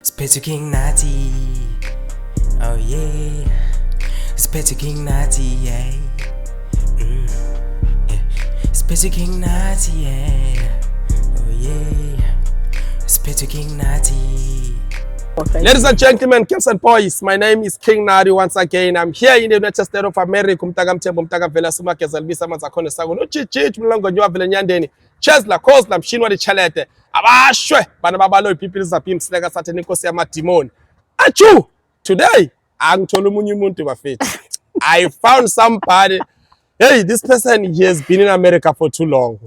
Special King Nathi. Oh yeah. Special King Nathi, yeah. Yeah. Special King Nathi, yeah. Oh yeah. Special King Nathi. Ladies and gentlemen, girls and boys, my name is King Nathi once again. I'm here in the United States of America. Umtaka mthembu umtaka vela suma kezalibisa manzakhona sako no chichi mlongo nywa vele nyandeni. Chesla Khosla mshinwa lichalete. Abashwe bana babalo people zapim sileka satheni inkosi yamadimoni. Achu today angithola umunye umuntu bafethu. I found somebody. Hey, this person he has been in America for too long.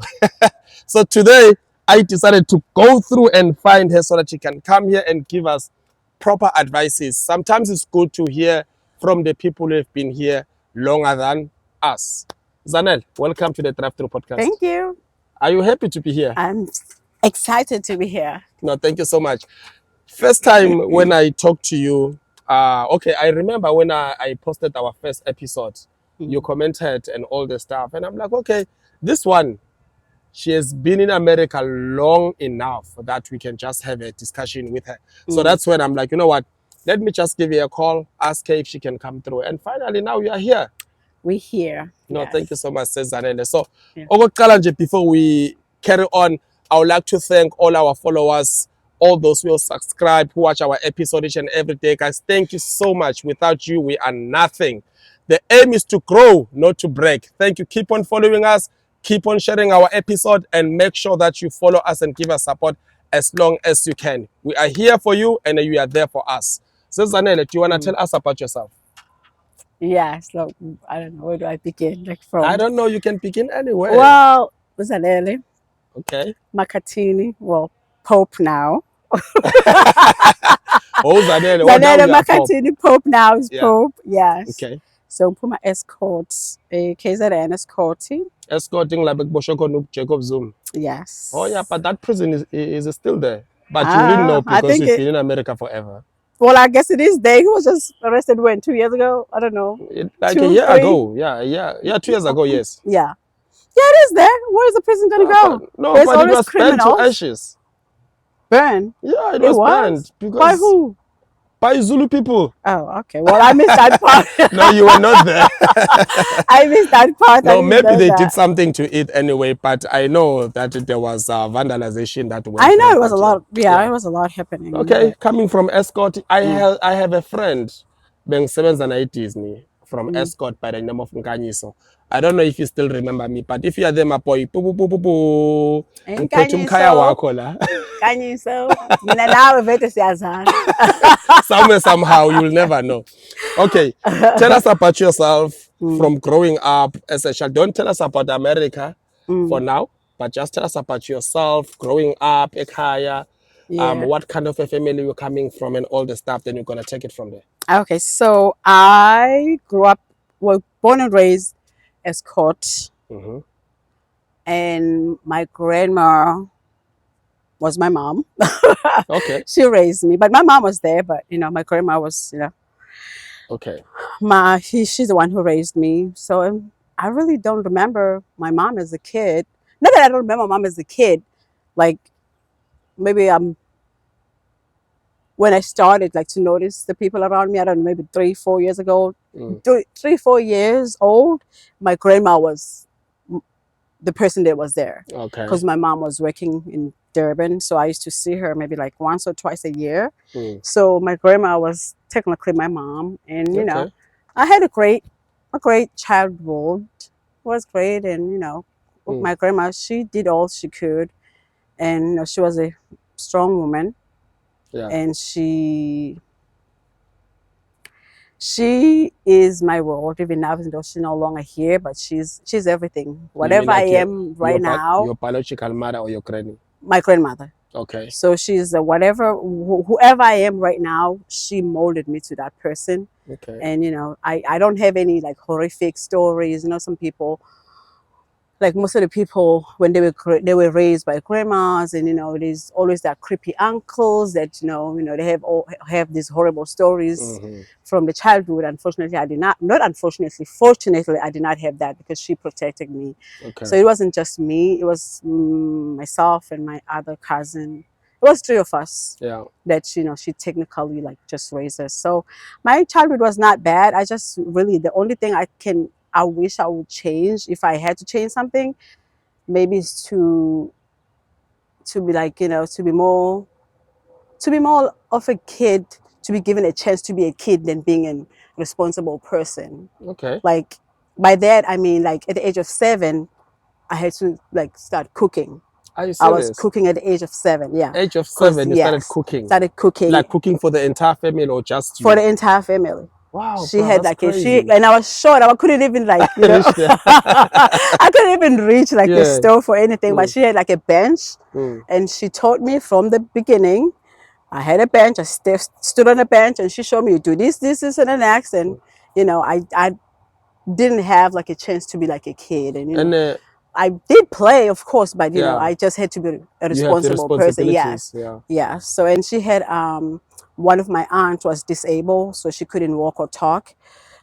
So today I decided to go through and find her so that she can come here and give us proper advices. Sometimes it's good to hear from the people who have been here longer than us. Zanele, welcome to the Drive-thru Podcast. Thank you. Are you happy to be here? I'm excited to be here. No, thank you so much. First time when I talked to you, okay, I remember when I posted our first episode, you commented and all the stuff. And I'm like, okay, this one, she has been in America long enough that we can just have a discussion with her. So that's when I'm like, you know what? Let me just give her a call, ask her if she can come through. And finally, now we are here. We're here. No, Yes. thank you so much, Zanele. So, Yeah. before we carry on, I would like to thank all our followers, all those who subscribe, who watch our episode each and every day. Guys, thank you so much. Without you, we are nothing. The aim is to grow, not to break. Thank you. Keep on following us. Keep on sharing our episode and make sure that you follow us and give us support as long as you can. We are here for you and you are there for us. So, Zanele, do you want to tell us about yourself? Yes. So I don't know, where do I begin? Like from I don't know. You can begin anywhere. Well, Zanele, Okay. Makatini, well, Pope now. Oh, Zanele. What now Zanele we are Pope? Makatini, Pope now is Yeah. Pope. Yes. Okay. So Puma escorts, KZN escorting. Escorting like Boshoko Jacob Zoom. Yes. Oh, yeah, but that prison is still there. But you Ah, didn't know I because think you've been in America forever. Well, I guess it is there. He was just arrested when 2 years ago. I don't know. Like a 2, year 3? ago. Yeah, 2 years ago, yes. Yeah. Yeah, it is there. Where is the prison gonna go? No, There's but it always was burned to criminals. ashes. Burn. Yeah, it It was was? burned. Because By who? By Zulu people. Oh, okay. Well, I missed that part. No, you were not there. I missed that part. I No, didn't maybe know they that. did something to it anyway, but I know that there was vandalization that went I know through, it was a but lot. Yeah, yeah. it was a lot happening. Okay, but- coming from Escort, I have a friend, being 780s me from Escort by the name of Nkanyiso. I don't know if you still remember me, but if you are there, my boy, Nkanyiso. mkhaya wakho la. Kanye, so mina nawe vete siyazana. Somewhere, somehow, you'll never know. Okay, tell us about yourself from growing up as a child. Don't tell us about America for now, but just tell us about yourself growing up, ekhaya, Yeah. what kind of a family you're coming from and all the stuff, then you're going to take it from there. Okay, so I grew up, well, born and raised Escort, Mhm. and my grandma was my mom. Okay, She raised me, but my mom was there. But my grandma was, okay. she's the one who raised me. So I really don't remember my mom as a kid. Not that I don't remember my mom as a kid, like maybe when I started like to notice the people around me. I don't know, maybe 3-4 years ago, 3-4 years old. My grandma was the person that was there Okay. because my mom was working in Durban, so I used to see her maybe like once or twice a year. So my grandma was technically my mom, and Okay. I had a great childhood. It was great, and my grandma, she did all she could, and she was a strong woman, Yeah. and she is my world even now, even though she's no longer here, but she's everything. Whatever I am right now, Your biological mother or your granny. my grandmother. Okay. So she's whoever I am right now, she molded me to that person. Okay. And I don't have any like horrific stories. Some people, like most of the people, when they were raised by grandmas, and there's always that creepy uncles that they have these horrible stories from the childhood. Unfortunately, I did not fortunately I did not have that because she protected me. Okay. So it wasn't just me, it was myself and my other cousin was 3 of us. Yeah. That, you know, she technically like just raised us. So my childhood was not bad. I just really, the only thing I wish I would change, if I had to change something, maybe is to be like, you know, to be more of a kid, to be given a chance to be a kid than being a responsible person. Okay. Like by that I mean, like at the age of 7, I had to like start cooking. Are you I was serious? cooking at the age of 7, yeah. Age of 'Cause, 7, you started yes, cooking. started cooking Like cooking for the entire family or just you? for the entire family. Wow, She bro, had that's like crazy. and I was short. I couldn't even like, you know, Reach there. I couldn't even reach like the Yeah. stove or anything. But she had like a bench, Mm. and she taught me from the beginning. I had a bench. I stood on a bench, and she showed me, you do this, and the next. And you know, I didn't have like a chance to be like a kid, and you know, And I did play, of course, but you know, yeah, I just had to be a you have the responsible person. responsibilities. Yes, Yeah. yeah. So, and she had one of my aunts was disabled, so she couldn't walk or talk.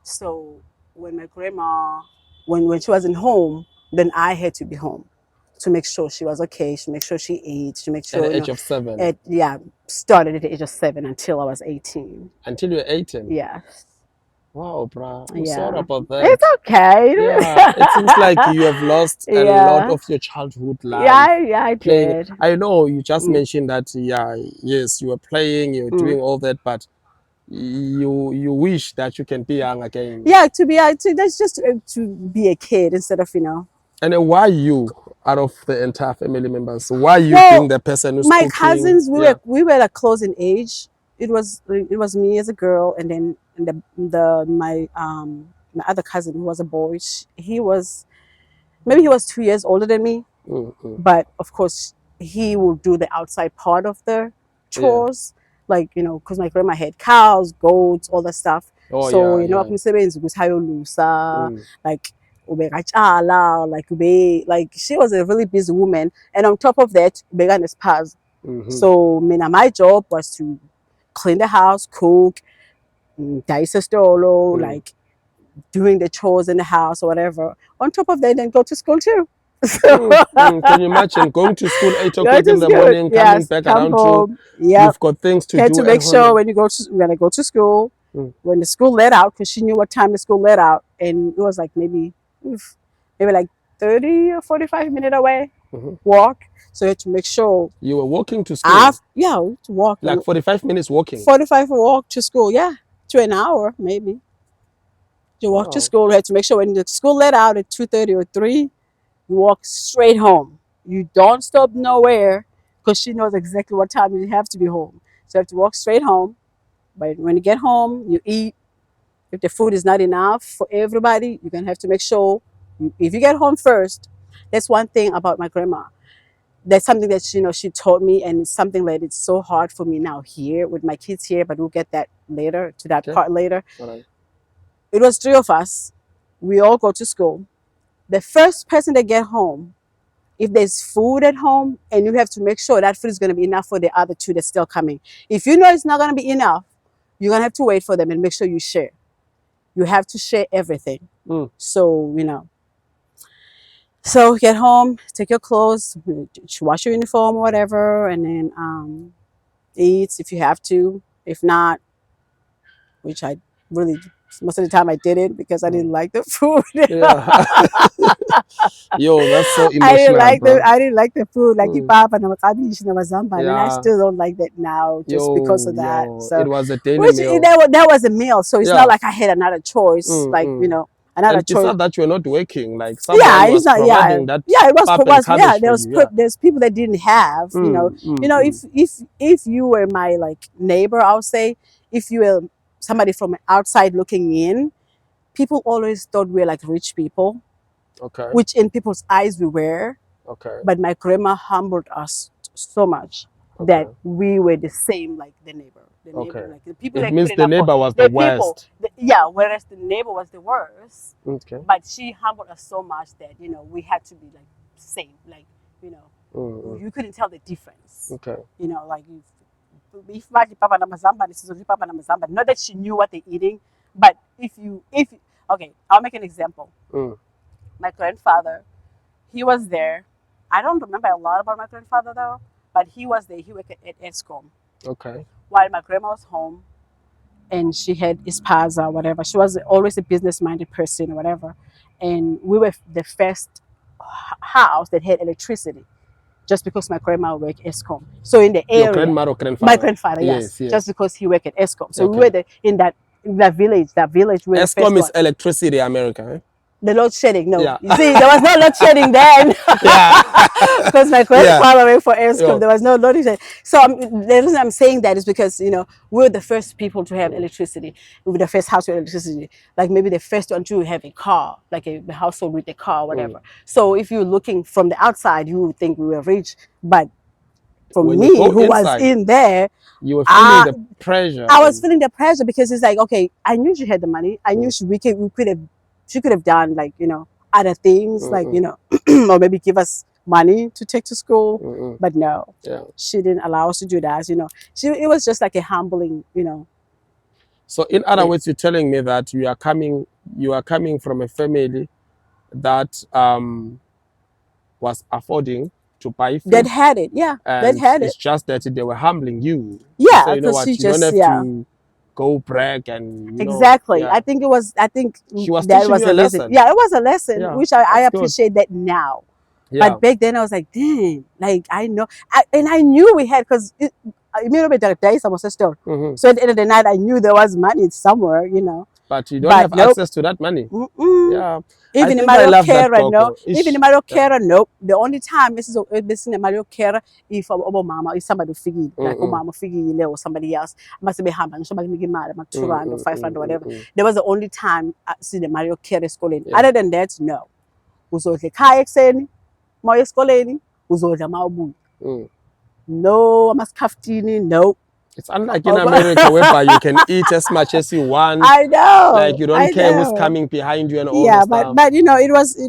So when my grandma, when she wasn't home, then I had to be home to make sure she was okay, to make sure she ate, to make At sure, the you age know, of 7. started at the age of 7 until I was 18. Until you're 18. Yeah, Wow, bro. I'm sorry yeah. about that. It's okay. Yeah, it seems like you have lost a lot Yeah, of your childhood life yeah, I playing. did. I know you just Mm, mentioned that, yeah, yes, you were playing, you were mm. doing all that, but you wish that you can be young again. Yeah, that's just to be a kid instead of, you know. And then why you, out of the entire family members, why you being Well, the person who's my cooking? cousins, Yeah. we were like close in age. It was me as a girl, and then my other cousin who was a boy. He was, maybe he was 2 years older than me, Mm-hmm. but of course he will do the outside part of the Yeah. chores, like, you know, because my grandma had cows, goats, all that stuff. Oh, So yeah, you know, yeah. kumsebenzi ukuthi hayolusa, Mm. like ubekatshala, like she was a really busy woman, and on top of that ubeka nesiphaza. Mm-hmm. So mina, my job was to clean the house, cook, dice stolo, like doing the chores in the house or whatever. On top of that, then go to school too. So Can you imagine going to school 8 go o'clock in to the school. morning, coming Yes, back come around 2? home. Yep. You've got things to Had do to at make sure home. when you go to school, Mm. when the school let out, because she knew what time the school let out, and it was like maybe like 30 or 45 minute away walk. So you had to make sure You were walking to school? to walk Like 45 minutes walking? 45 walk to school, yeah, to an hour maybe. You walk to Wow. school. You had to make sure when the school let out at 2:30 or 3, you walk straight home. You don't stop nowhere, because she knows exactly what time you have to be home. So you have to walk straight home. But when you get home, you eat. If the food is not enough for everybody, you're gonna have to make sure if you get home first. That's one thing about my grandma. That's something that she taught me, and it's something that it's so hard for me now here with my kids here. But we'll get that later, to that Okay. part later. All right. It was 3 of us. We all go to school. The first person to get home, if there's food at home, and you have to make sure that food is going to be enough for the other 2 that's still coming. If you know it's not going to be enough, you're going to have to wait for them and make sure you share. You have to share everything. So, so get home, take your clothes, wash your uniform or whatever, and then eat if you have to. If not, which I really, most of the time I didn't, because I didn't like the food. Yeah. Yo, that's so I didn't emotional, like bro. the food, like ipapa na makabishi na mazamba, and I Yeah. still don't like that now, just because of that. Yo, So it was a daily which meal. that was a meal, so it's Yeah. not like I had another choice, like another And choice. besides that, you were not working. Like someone Yeah, was it's not. providing that Yeah, it was. pap and cabbage for you. Yeah. There's people that didn't have. If you were my like neighbor, I would say, if you were somebody from outside looking in, people always thought we were like rich people, Okay. which in people's eyes we were. Okay. But my grandma humbled us so much that we were the same like the neighbor. Okay. Like the people It that means couldn't the afford- neighbor was the the people, worst. whereas the neighbor was the worst. Okay. But she humbled us so much that we had to be like same, like you couldn't tell the difference. Okay. Like if papa na mazamba, this is papa na mazamba. Not that she knew what they're eating, but if okay, I'll make an example. My grandfather, he was there. I don't remember a lot about my grandfather though, but he was there. He worked at ESCOM. Okay. While my grandma was home, and she had Ispaza, whatever. She was always a business-minded person, or whatever. And we were the first house that had electricity, just because my grandma worked at ESCOM. So in the area, Your grandma or grandfather? my grandfather, yes, Yes. just because he worked at ESCOM. So we Okay. were in that village. That village. We were the first ESCOM is one. Electricity America. Eh? The load shedding, no. Yeah. You see, there was no load shedding then. Because my grandfather worked for ESCOM. Yeah. There was no load shedding. So the reason I'm saying that is because, we were the first people to have electricity. We were the first house with electricity. Like maybe the first one to have a car, like a household with a car, whatever. So if you're looking from the outside, you would think we were rich. But from When me, you go who was inside, in there, you were feeling the pressure. I was feeling the pressure because it's like, okay, I knew she had the money. I knew she could have done, like, other things, like, or maybe give us money to take to school. But no, she didn't allow us to do that. It was just like a humbling, So in other words, you're telling me that you are coming from a family that was affording to buy food. That had it, yeah. That had It's it. just that they were humbling you. Yeah, So you know because what, she you don't just, have to go brag and exactly. yeah. I think She was that teaching was you a a lesson. lesson. Yeah, it was a lesson, Yeah, which I that's good. appreciate that now. Yeah. But back then I was like, dang, like I know, and I knew we had, because immediately that day someone said store. So at the end of the night, I knew there was money somewhere, But you don't have access to that money. Yeah. Even in Mario Kera, no. Even in Mario Kera, nope. The only time this is in Mario Kera, if mama, if somebody figure, like mama figure or somebody else, must be having somebody making mad, like 2 rand or 5 rand or whatever. That was the only time I see the Mario Kera schooling. Other than that, no. Uzodle kayak seni, moya eskoleni, uzodla mawubuya. No, amaskaftini, no. It's unlike in America, whereby you can eat as much as you want. I know. Like you don't care who's coming behind you and all that Yeah, stuff. but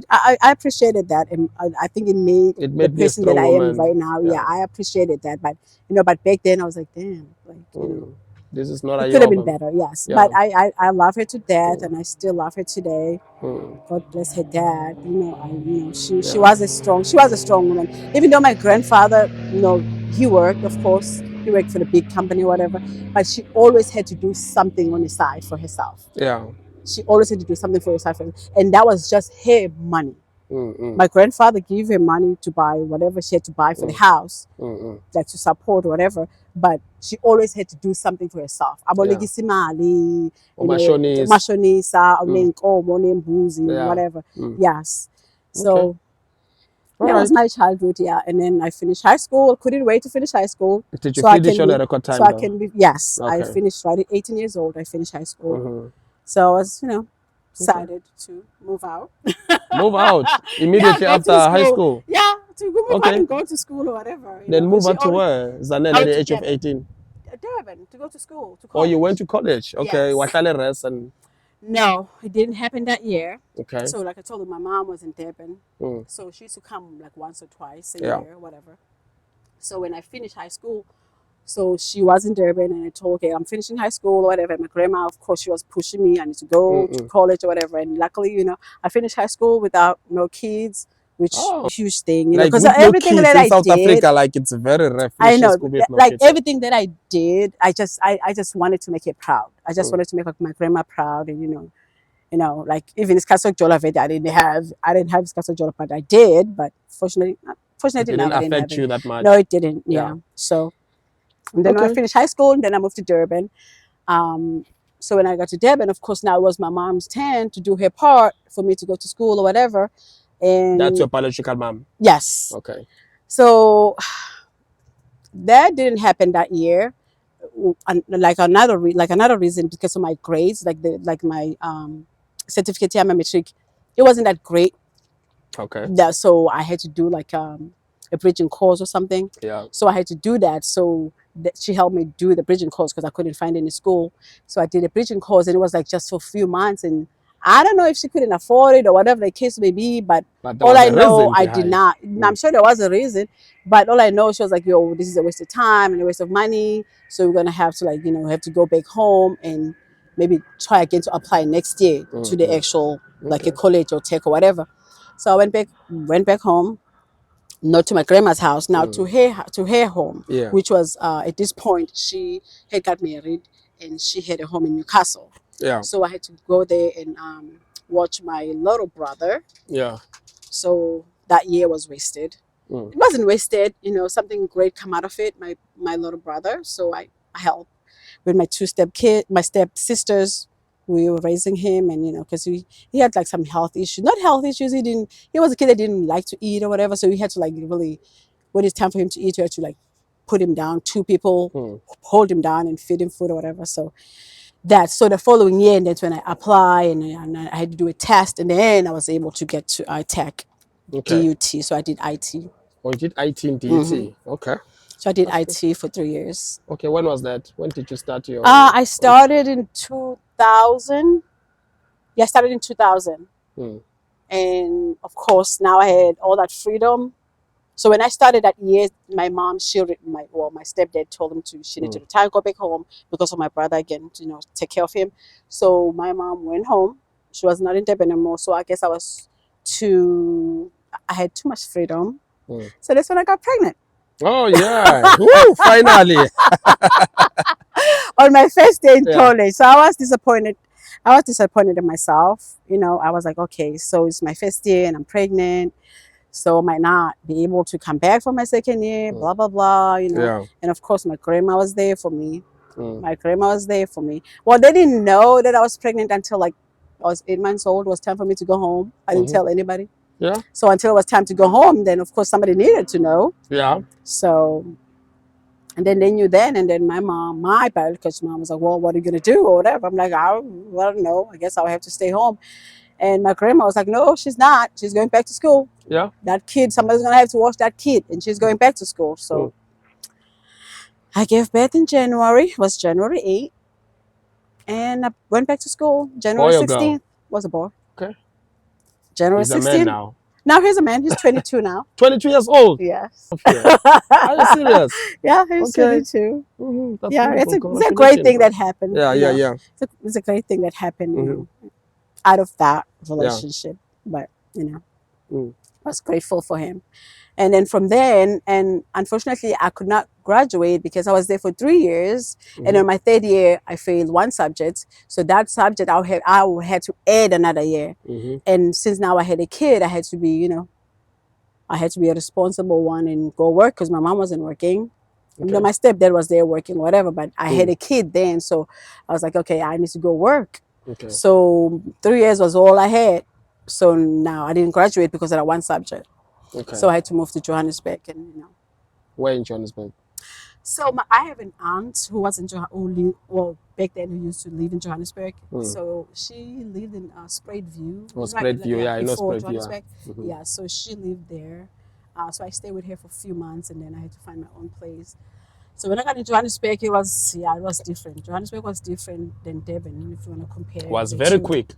I appreciated that, and I think it made the person that I am right now. Yeah, I appreciated that, but but back then I was like, damn, like this is not. It could have been better, yes. Yeah. But I love her to death, and I still love her today. God bless her dad. She was a strong woman. Even though my grandfather, he worked, of course. He worked for the big company or whatever, but she always had to do something on the side for herself. Yeah. She always had to do something for herself, and that was just her money. My grandfather gave her money to buy whatever she had to buy for the house, like to support whatever. But she always had to do something for herself. Abolekisa imali, mashonisa, whatever. Yes. So that was my childhood, yeah. And then I finished high school. Couldn't wait to finish high school. Did you finish on a record time? So I can be, yes. Okay. I finished right at 18 years old. I finished high school. So I was, decided to move out. Move out immediately after high school? Yeah, to move out and go to school or whatever. Then move on to where? Zanele at the age of 18? Durban, to go to school. Oh, you went to college? Okay. Yes. No, it didn't happen that year. Okay. So like I told you, my mom was in Durban. So she used to come like once or twice a year, whatever. So when I finished high school, so she was in Durban, and I told her, okay, I'm finishing high school or whatever. My grandma, of course, she was pushing me. I need to go to college or whatever. And luckily, I finised high school without no kids, which is a huge thing, because everything that I South did, Africa, like it's very rough. I know, everything that I did, I just wanted to make her proud. I just wanted to make my grandma proud, and like even Iskasok Jola, I didn't have Iskasok Jola, but I did. But fortunately, it didn't affect you that much. No, it didn't. Yeah. So, and then when I finished high school, and then I moved to Durban. So when I got to Durban, of course, now it was my mom's turn to do her part for me to go to school or whatever. And that's your biological mom? Yes. Okay. So that didn't happen that year. Like another reason, because of my grades, like my certificate, my matric, it wasn't that great. Okay. So I had to do like a bridging course or something. Yeah. So I had to do that. So she helped me do the bridging course because I couldn't find any school. So I did a bridging course, and it was like just for a few months, and I don't know if she couldn't afford it or whatever the case may be, but all I know, I did not. I'm sure there was a reason, but all I know, she was like, yo, this is a waste of time and a waste of money. So we're going to have to have to go back home and maybe try again to apply next year to the actual, like a college or tech or whatever. So I went back home. not to my grandma's house, now to her home, Yeah. which was at this point she had got married and she had a home in Newcastle. Yeah. So I had to go there and watch my little brother. Yeah. So that year was wasted. It wasn't wasted, something great come out of it. My little brother. So I helped with my my step sisters. We were raising him, and because he had like some health issues, not health issues. He was a kid that didn't like to eat or whatever. So we had to like really, when it's time for him to eat, we had to like put him down. Two people hold him down and feed him food or whatever. So so the following year, and that's when I apply and I had to do a test, and then I was able to get to tech, Okay. DUT. So I did IT. Oh, you did IT in DT. Okay. So I did IT for 3 years. Okay. When was that? When did you start your? I started in 2000. Yeah, I started in 2000. And of course, now I had all that freedom. So when I started that year, my mom, my stepdad told him she needed to retire, go back home because of my brother again, to take care of him. So my mom went home. She was not in Durban anymore. So I guess I had too much freedom. So that's when I got pregnant. Oh yeah! Woo, finally. On my first day in college. So I was disappointed. I was disappointed in myself. I was like, okay, so it's my first year and I'm pregnant. So I might not be able to come back for my second year, blah, blah, blah, Yeah. And of course, my grandma was there for me. My grandma was there for me. Well, they didn't know that I was pregnant until like I was 8 months old. It was time for me to go home. I didn't tell anybody. Yeah. So until it was time to go home, then of course somebody needed to know. Yeah. So, and then they knew then, and then my biological mom was like, well, what are you going to do or whatever? I'm like, I don't know. I guess I'll have to stay home. And my grandma was like, no, she's not. She's going back to school. Yeah. That kid, somebody's going to have to watch that kid, and she's going back to school. So I gave birth in January. It was January 8th. And I went back to school. January 16th was a boy. Okay. January 16th. He's a man now. Now he's a man. He's 22 now. 22 years old? Yes. Are you serious? Yeah, he's 22. That's yeah, it's a great thing that happened. Yeah. It's a great thing that happened, out of that relationship. But, I was grateful for him. And then from then, and unfortunately, I could not graduate because I was there for 3 years. And in my third year, I failed one subject. So that subject, I had to add another year. And since now I had a kid, I had to be, I had to be a responsible one and go work because my mom wasn't working. Okay. My stepdad was there working, whatever. But I had a kid then. So I was like, okay, I need to go work. Okay. So 3 years was all I had. So now I didn't graduate because of that one subject. Okay. So I had to move to Johannesburg, and Where in Johannesburg? So I have an aunt who was in back then who used to live in Johannesburg. So she lived in Spruitview. Oh, Spruitview, yeah, I know Spruitview. Yeah, so she lived there. So I stayed with her for a few months, and then I had to find my own place. So when I got to Johannesburg, it was different. Johannesburg was different than Durban, if you want to compare. It was very quick.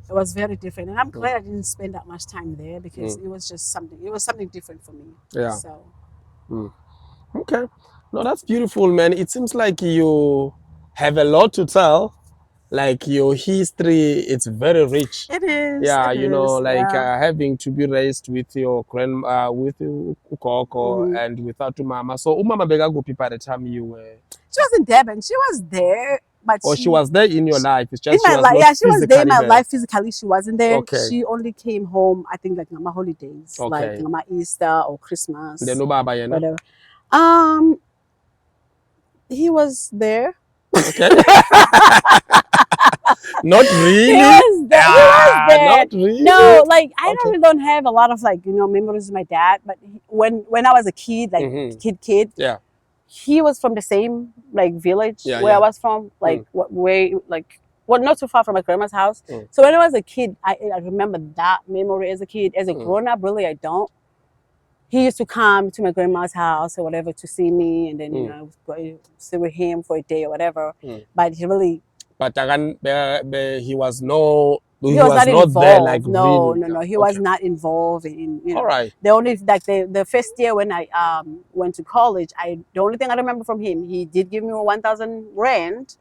It was very different, and I'm glad I didn't spend that much time there because it was just something. It was something different for me. Yeah. So. Okay. No, that's beautiful, man. It seems like you have a lot to tell. Like your history, it's very rich. It is. Yeah, it having to be raised with your grandma, with Ukoko, and without your mama. So, Umama Begagupi by the time you were. She was in Durban. She was there. But she was there in your life. It's just in my life. Yeah, she was there in my life physically. She wasn't there. Okay. She only came home, I think, like on my holidays, like on my Easter or Christmas. Whatever. He was there. Okay. Not really. He was there. Not really. No, like I don't have a lot of memories of my dad. But when I was a kid, kid. Yeah. He was from the same village where I was from, not too far from my grandma's house. So when I was a kid, I remember that memory as a kid. As a grown up, really, I don't. He used to come to my grandma's house or whatever to see me, and then I would go stay with him for a day or whatever. But he really. But he was no. He was not involved. There, no. He was not involved in. All right. The only the first year when I went to college, the only thing I remember from him, he did give me 1,000 rand.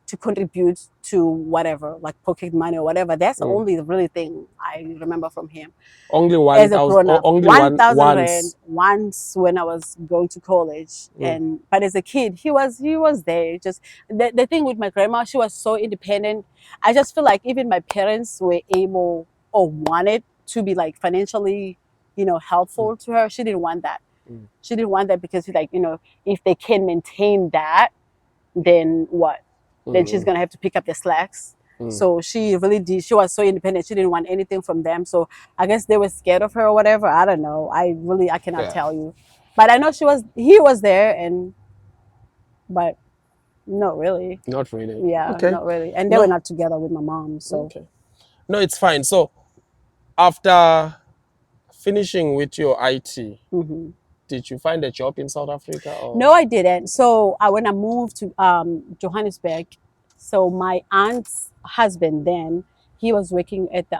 to contribute to whatever, like pocket money or whatever. That's the only really thing I remember from him. Only As a 1,000, grown up, only 1,000 once. rand once when I was going to college, but as a kid, he was there. Just the thing with my grandma, she was so independent. I just feel like even my parents were able or wanted to be like financially, helpful to her. She didn't want that. She didn't want that because like, if they can maintain that, then what? Then she's gonna have to pick up the slacks. So she really did. She was so independent. She didn't want anything from them. So I guess they were scared of her or whatever. I don't know. I cannot tell you. But I know he was there, but not really. Not really. Yeah, Okay. not really. And they were not together with my mom. So okay. No, it's fine. So after finishing with your IT, did you find a job in South Africa? Or? no, I didn't. So when I moved to Johannesburg, so my aunt's husband then, he was working at the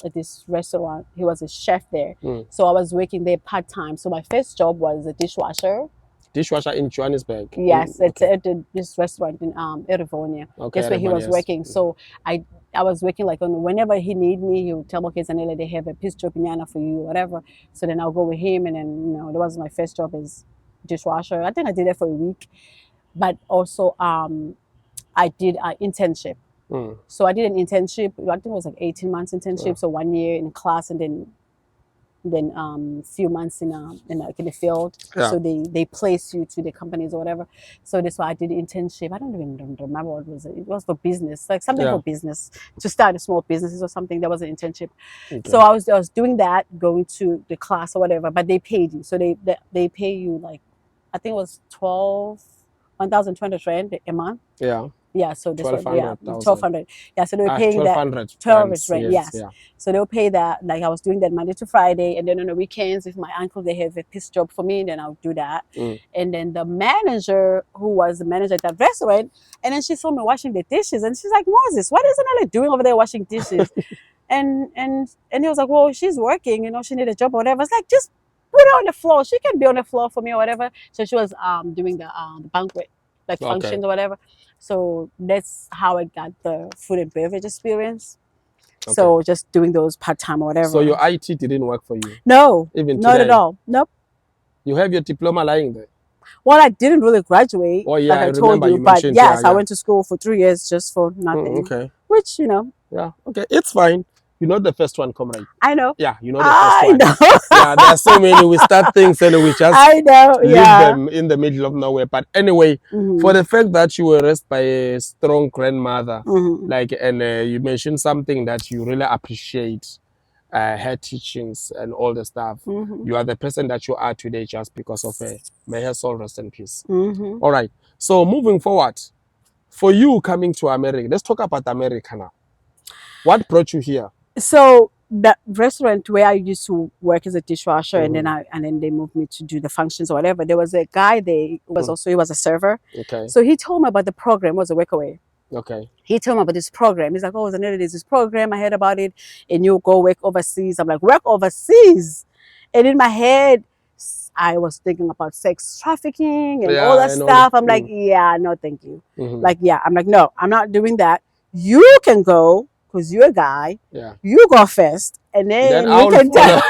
at this restaurant. He was a chef there. So I was working there part-time. So my first job was a dishwasher. Dishwasher in Johannesburg? Yes, at this restaurant in Erivonia. Okay, That's where he was yes. working. So I was working like on whenever he need me, he would tell me, okay, Zanele, they have a piece job in Yana for you, whatever. So then I'll go with him, and then that was my first job as dishwasher. I think I did it for a week, but also I did an internship. So I did an internship. I think it was like 18 months internship. So 1 year in class, and then few months in the field. So they place you to the companies or whatever. So that's why I did the internship. I don't even remember what it was. It was for business, like something for business, to start a small businesses or something. That was an internship. So I was doing that, going to the class or whatever, but they paid you. So they pay you like, I think it was 1,200 rand a month. Yeah, so this one, 1,200. Yeah, so they were paying 1,200 rand. Yes. Yeah. So they'll pay that. Like I was doing that Monday to Friday, and then on the weekends, if my uncle they have a piece job for me, then I'll do that. And then the manager, who was the manager at that restaurant, and then she saw me washing the dishes, and she's like, Moses, what is Zanele doing over there washing dishes? and he was like, well, she's working, she need a job or whatever. It's like, just put her on the floor. She can be on the floor for me or whatever. So she was doing the banquet, like functions or whatever. So that's how I got the food and beverage experience. So just doing those part-time or whatever. So your IT didn't work for you? No, even not today? at all. Nope. You have your diploma lying there? Well, I didn't really graduate, like I told you. But yes, I went to school for 3 years just for nothing. Which, Yeah, okay. It's fine. You're not the first one, comrade. I know. Yeah, you're not the first one. know. Yeah, there are so many. We start things and we just leave them in the middle of nowhere. But anyway, for the fact that you were raised by a strong grandmother, and you mentioned something that you really appreciate, her teachings and all the stuff. You are the person that you are today just because of her. May her soul rest in peace. All right. So moving forward, for you coming to America, let's talk about America now. What brought you here? So the restaurant where I used to work as a dishwasher, and then they moved me to do the functions or whatever. There was a guy there who was he was a server. So he told me about the program. It was a workaway. He told me about this program. He's like, oh, Zanele, there's this program. I heard about it, and you go work overseas. I'm like, work overseas? And in my head, I was thinking about sex trafficking and all that stuff. I'm like, yeah, no, thank you. I'm like, no, I'm not doing that. You can go, because you're a guy. You go first, and then you can tell.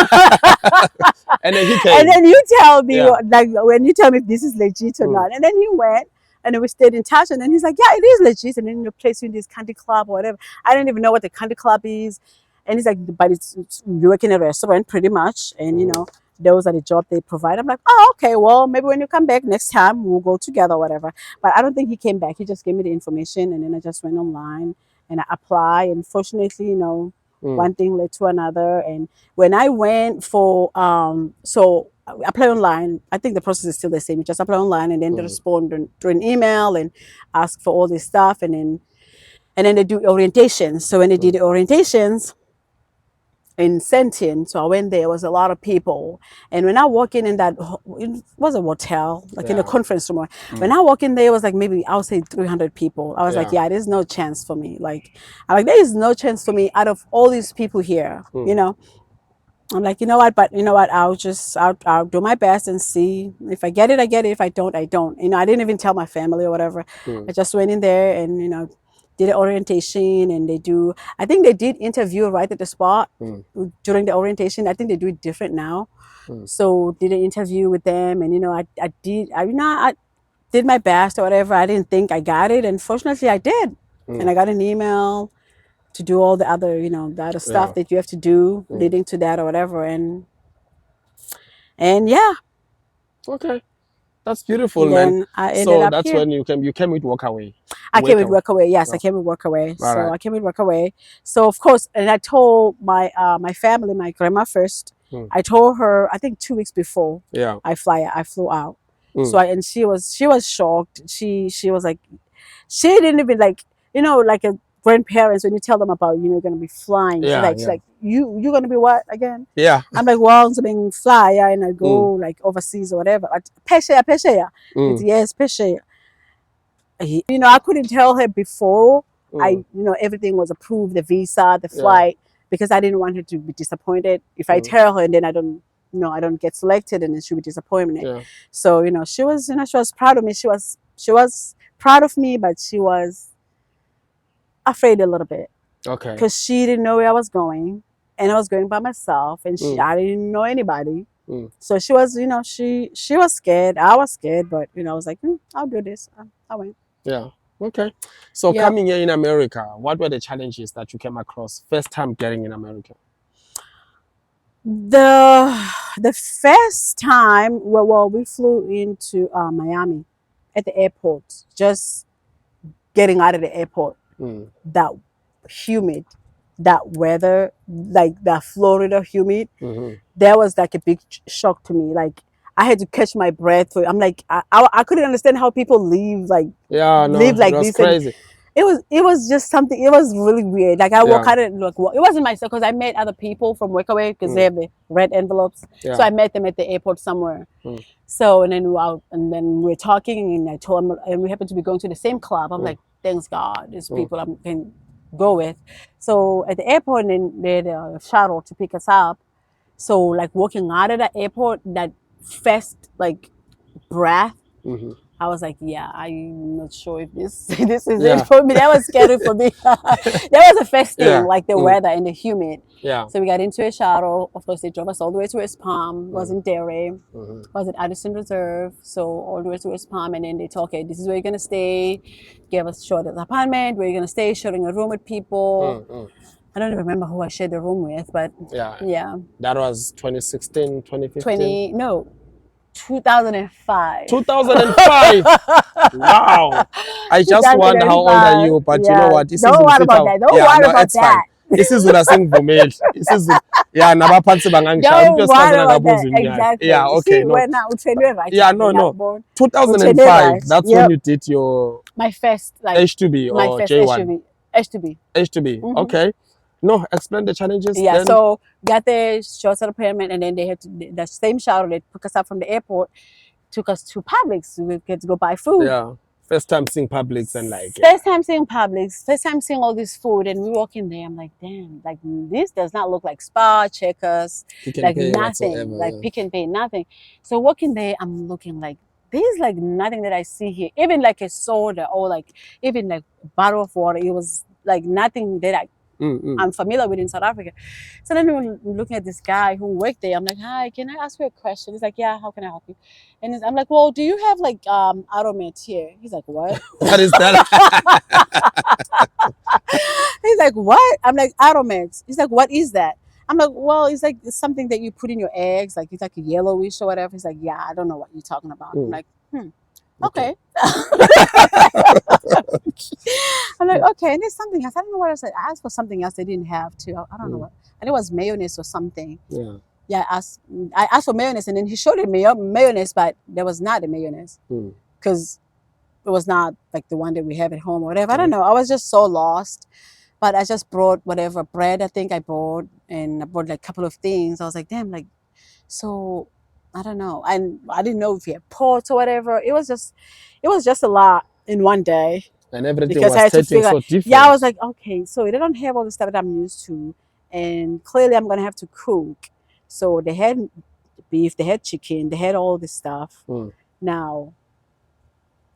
And then he came. And then you tell me, like, when you tell me if this is legit or not. And then he went, and then we stayed in touch. And then he's like, yeah, it is legit. And then you place you in this country club or whatever. I didn't even know what the country club is. And he's like, but you work in a restaurant pretty much, and those are the jobs they provide. I'm like, oh, okay, well, maybe when you come back next time, we'll go together or whatever. But I don't think he came back. He just gave me the information, and then I just went online and I applied. And fortunately, one thing led to another. And when I went for, so I apply online. I think the process is still the same. You just apply online, and then they respond through an email and ask for all this stuff. And then they do orientations. So when they did the orientations, in Sentin, so I went there. Was a lot of people, and when I walk in that, it was a hotel, like in a conference room. When I walk in there, it was like maybe I would say 300 people. I was like, yeah, there's no chance for me. Like, I'm like, there is no chance for me out of all these people here, I'm like, you know what? But you know what? I'll do my best and see if I get it. I get it. If I don't, I don't. I didn't even tell my family or whatever. Mm. I just went in there and did the orientation, and they do. I think they did interview right at the spot during the orientation. I think they do it different now. So did an interview with them, and I did my best or whatever. I didn't think I got it, and fortunately I did, and I got an email to do all the other, the other stuff that you have to do leading to that or whatever, and yeah. Okay, that's beautiful, And man. then I ended So up that's here. when you came with Walkaway. I came with Workaway. Yes, I came with Workaway. So I came with Workaway. So of course, and I told my family, my grandma first. I told her, I think 2 weeks before I flew out. So and she was shocked. She was like, she didn't even like, like a grandparents when you tell them about you're gonna be flying. She's like you're gonna be what again? Yeah. I'm like, well, I'm gonna fly and I go like overseas or whatever. Peshe. It's yes, peshe. I couldn't tell her before everything was approved, the visa, the flight, because I didn't want her to be disappointed. If I tell her and then I don't get selected, and then she'll be disappointed. Yeah. So she was proud of me. She was proud of me, but she was afraid a little bit. Okay. Because she didn't know where I was going, and I was going by myself, and I didn't know anybody. So she was, she was scared. I was scared, but I was like, I'll do this. I went. Yeah. Okay. So coming here in America, what were the challenges that you came across first time getting in America? The first time, we flew into Miami at the airport, just getting out of the airport. That humid, that weather, like that Florida humid, that was like a big shock to me. Like I had to catch my breath. I'm like, I couldn't understand how people live like this. Crazy. It was just something. It was really weird. Like I walk out and look. It wasn't myself because I met other people from Workaway because they have the red envelopes. So I met them at the airport somewhere. So and then we're talking, and I told them, and we happened to be going to the same club. I'm like, thanks God, there's people I can go with. So at the airport, and then they had a shuttle to pick us up. So like walking out of the airport, that first like breath. I was like, I'm not sure if this is it for me. That was scary for me. That was the first thing, like the weather and the humid. Yeah. So we got into a shuttle. Of course, they drove us all the way to West Palm. Was in Delray. Was at Addison Reserve. So all the way to West Palm, and then they told, okay, this is where you're gonna stay. Gave us showed the apartment where you're gonna stay, sharing a room with people. I don't even remember who I shared the room with, but yeah. That was 2016, 2015? 2005. 2005. Wow. I just wonder how old are you, but you know what? Don't worry about that. Don't worry about that. This is what I think for me. This is nabaphansi bangangisha umuntu wesifazana akabuza iminyaka. Exactly. Yeah, okay. See, when I trained right. Yeah, no. 2005. That's when you did your my first H2B or J1. H2B. H2B. Okay. No, explain the challenges. Yeah, then. so got the short appointment, and then they had the same shuttle that took us up from the airport, took us to Publix. We get to go buy food. Yeah, first time seeing Publix and like. First time seeing Publix, first time seeing all this food, and we walk in there. I'm like, damn, like this does not look like Spa, Checkers, like nothing, like Pick and Pay, nothing. So walking there, I'm looking like there's like nothing that I see here, even like a soda or like even like a bottle of water. It was like nothing that I'm familiar with in South Africa. So then we're looking at this guy who worked there. I'm like, hi, can I ask you a question? He's like, yeah, how can I help you? And I'm like, well, do you have like Automate here? He's like, what? What is that? He's like, what? I'm like, Automate. He's like, what is that? I'm like, well, it's like it's something that you put in your eggs, like it's like a yellowish or whatever. He's like, yeah, I don't know what you're talking about. I'm like, okay. I'm like, okay, and there's something else. I don't know what else. I asked for something else they didn't have too. I don't know what. And it was mayonnaise or something. Yeah, I asked for mayonnaise, and then he showed me mayonnaise, but there was not a mayonnaise because it was not like the one that we have at home or whatever. I don't know. I was just so lost. But I just brought whatever bread I think I bought, and I bought like a couple of things. I was like, damn, like, so I don't know. And I didn't know if he had ports or whatever. It was just a lot in one day. And everything was tasting so different. Yeah, I was like, okay, so they don't have all the stuff that I'm used to. And clearly I'm going to have to cook. So they had beef, they had chicken, they had all this stuff. Mm. Now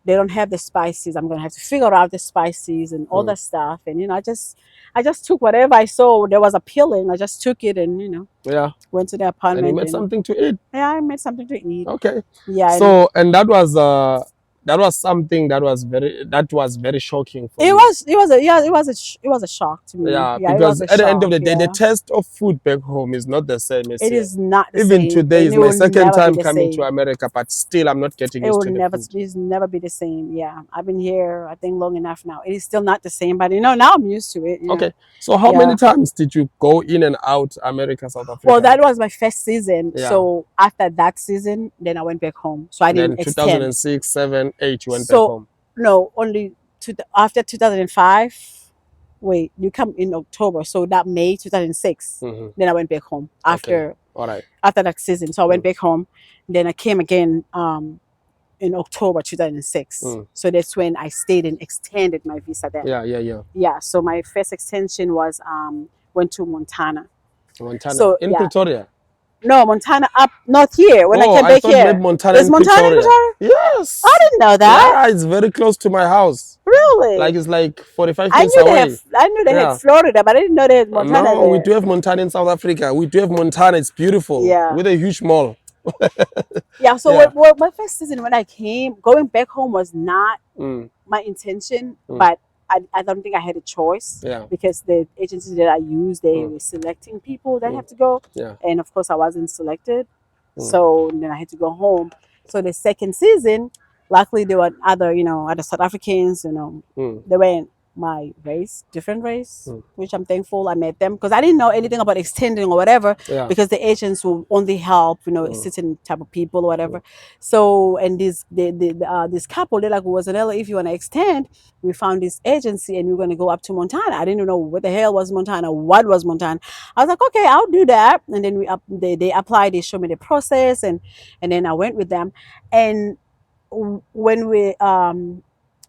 they don't have the spices. I'm gonna have to figure out the spices and all that stuff. And I just took whatever I saw that was appealing. I just took it and Yeah. went to the And apartment. you made something to eat. Yeah, I made something to eat. Okay. Yeah. So and that was something that was very shocking for It you. was a shock to me. Yeah, It because was a at the end of shock, the day, the yeah. taste of food back home is not the same as It here. is not the Even same. today and is it my will second never be time the coming same. to America, but still I'm not getting It used will to the never food. it's never be the same. Yeah, I've been here I think long enough now. It is still not the same, but now I'm used to it. Okay, so how many times did you go in and out America, South Africa? Well, that was my first season. Yeah. So after that season, then I went back home. So I didn't Then extend. 2006, 7, 8, you went back home. No, only after 2005. Wait, you come in October, so that May 2006. Then I went back home after All right. after that season. So I went back home. Then I came again in October 2006. So that's when I stayed and extended my visa there. Yeah. So my first extension was went to Montana. So in Pretoria. No, Montana up north here. When I came back here, maybe Montana there's in Montana in Pretoria. Pretoria. Yes. I didn't know that. Yeah, it's very close to my house. Really? Like it's like 45 I minutes knew away. I knew they had Florida, but I didn't know they had Montana No, there. we do have Montana in South Africa. We do have Montana. It's beautiful. Yeah. With a huge mall. Yeah. So my first season when I came, going back home was not my intention, but I don't think I had a choice. Yeah. Because the agencies that I used, they were selecting people that have to go. Yeah. And of course I wasn't selected. So then I had to go home. So the second season, luckily there were other South Africans, they were in my race, different race, which I'm thankful I met them because I didn't know anything about extending or whatever, because the agents will only help, certain type of people or whatever. So, and this couple, they're like, well, Zanele, if you want to extend, we found this agency and we're going to go up to Montana. I didn't know what the hell was Montana, what was Montana. I was like, okay, I'll do that. And then they applied, they showed me the process, and then I went with them. And when we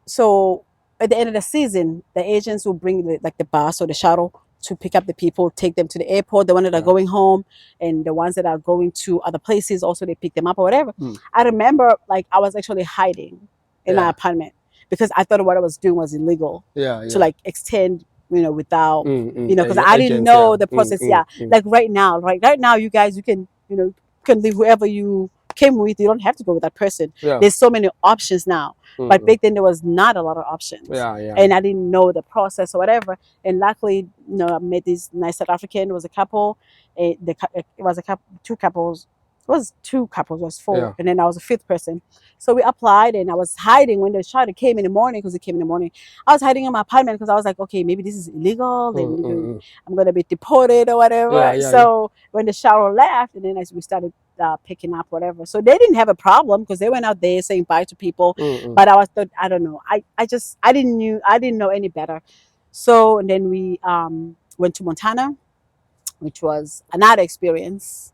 so at the end of the season, the agents will bring the bus or the shuttle to pick up the people, take them to the airport, the ones that are going home, and the ones that are going to other places also, they pick them up or whatever. I remember I was actually hiding in my apartment because I thought what I was doing was illegal to extend without because I didn't know the process. Like right now you guys, you can can leave whoever you came with. You don't have to go with that person. There's so many options now. But back then there was not a lot of options. And I didn't know the process or whatever. And luckily, I met this nice South African. It was a couple. It was a couple, two couples. It was two couples. It was four. And then I was a fifth person. So we applied, and I was hiding when the shuttle came in the morning, because it came in the morning. I was hiding in my apartment because I was like, okay, maybe this is illegal. And I'm going to be deported or whatever. So when the shuttle left, and then as we started picking up whatever, so they didn't have a problem because they went out there saying bye to people. But I don't know, I didn't know any better. So and then we went to Montana, which was another experience.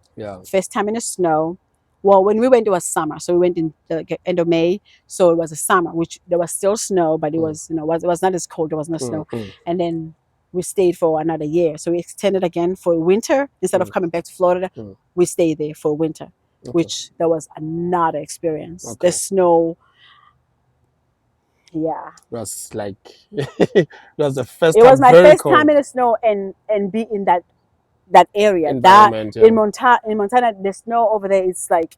First time in the snow. Well, when we went, it was summer, so we went in the end of May, so it was a summer, which there was still snow, but it was it was not as cold. There was no snow. And then we stayed for another year, so we extended again for winter. Instead of coming back to Florida, we stayed there for winter, which that was another experience. The snow, it was like it was the first. It was my first time in the snow and be in that area. In Montana, the snow over there is like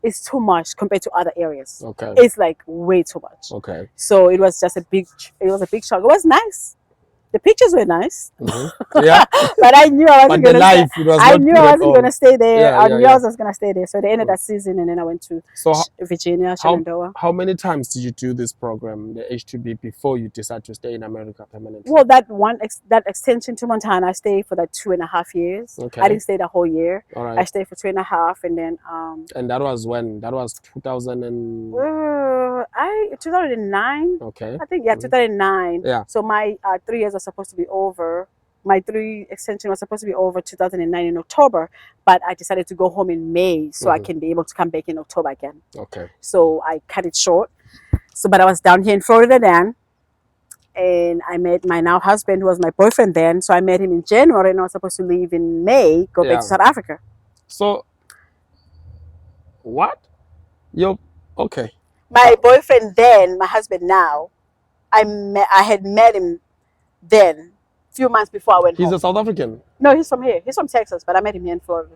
it's too much compared to other areas. It's like way too much. So it was just a big shock. It was nice. The pictures were nice. Yeah. But I knew I wasn't gonna stay there. I knew I was gonna stay there. So the end of that season, and then I went to Virginia, Shenandoah. How many times did you do this program, the H2B, before you decided to stay in America permanently? Well, that extension to Montana, I stayed for 2.5 years. I didn't stay the whole year. I stayed for 2.5, and then and that was when? That was 2000 and 2009. I think 2009. So my 3 years are supposed to be over. My 3 extension was supposed to be over 2009 in October, but I decided to go home in May so I can be able to come back in October again. So I cut it short. So, but I was down here in Florida then. And I met my now husband, who was my boyfriend then. So I met him in January, and I was supposed to leave in May, go back to South Africa. So, what? Okay. My boyfriend then, my husband now, I had met him then, a few months before I went home. He's a South African? No, he's from here. He's from Texas, but I met him here in Florida.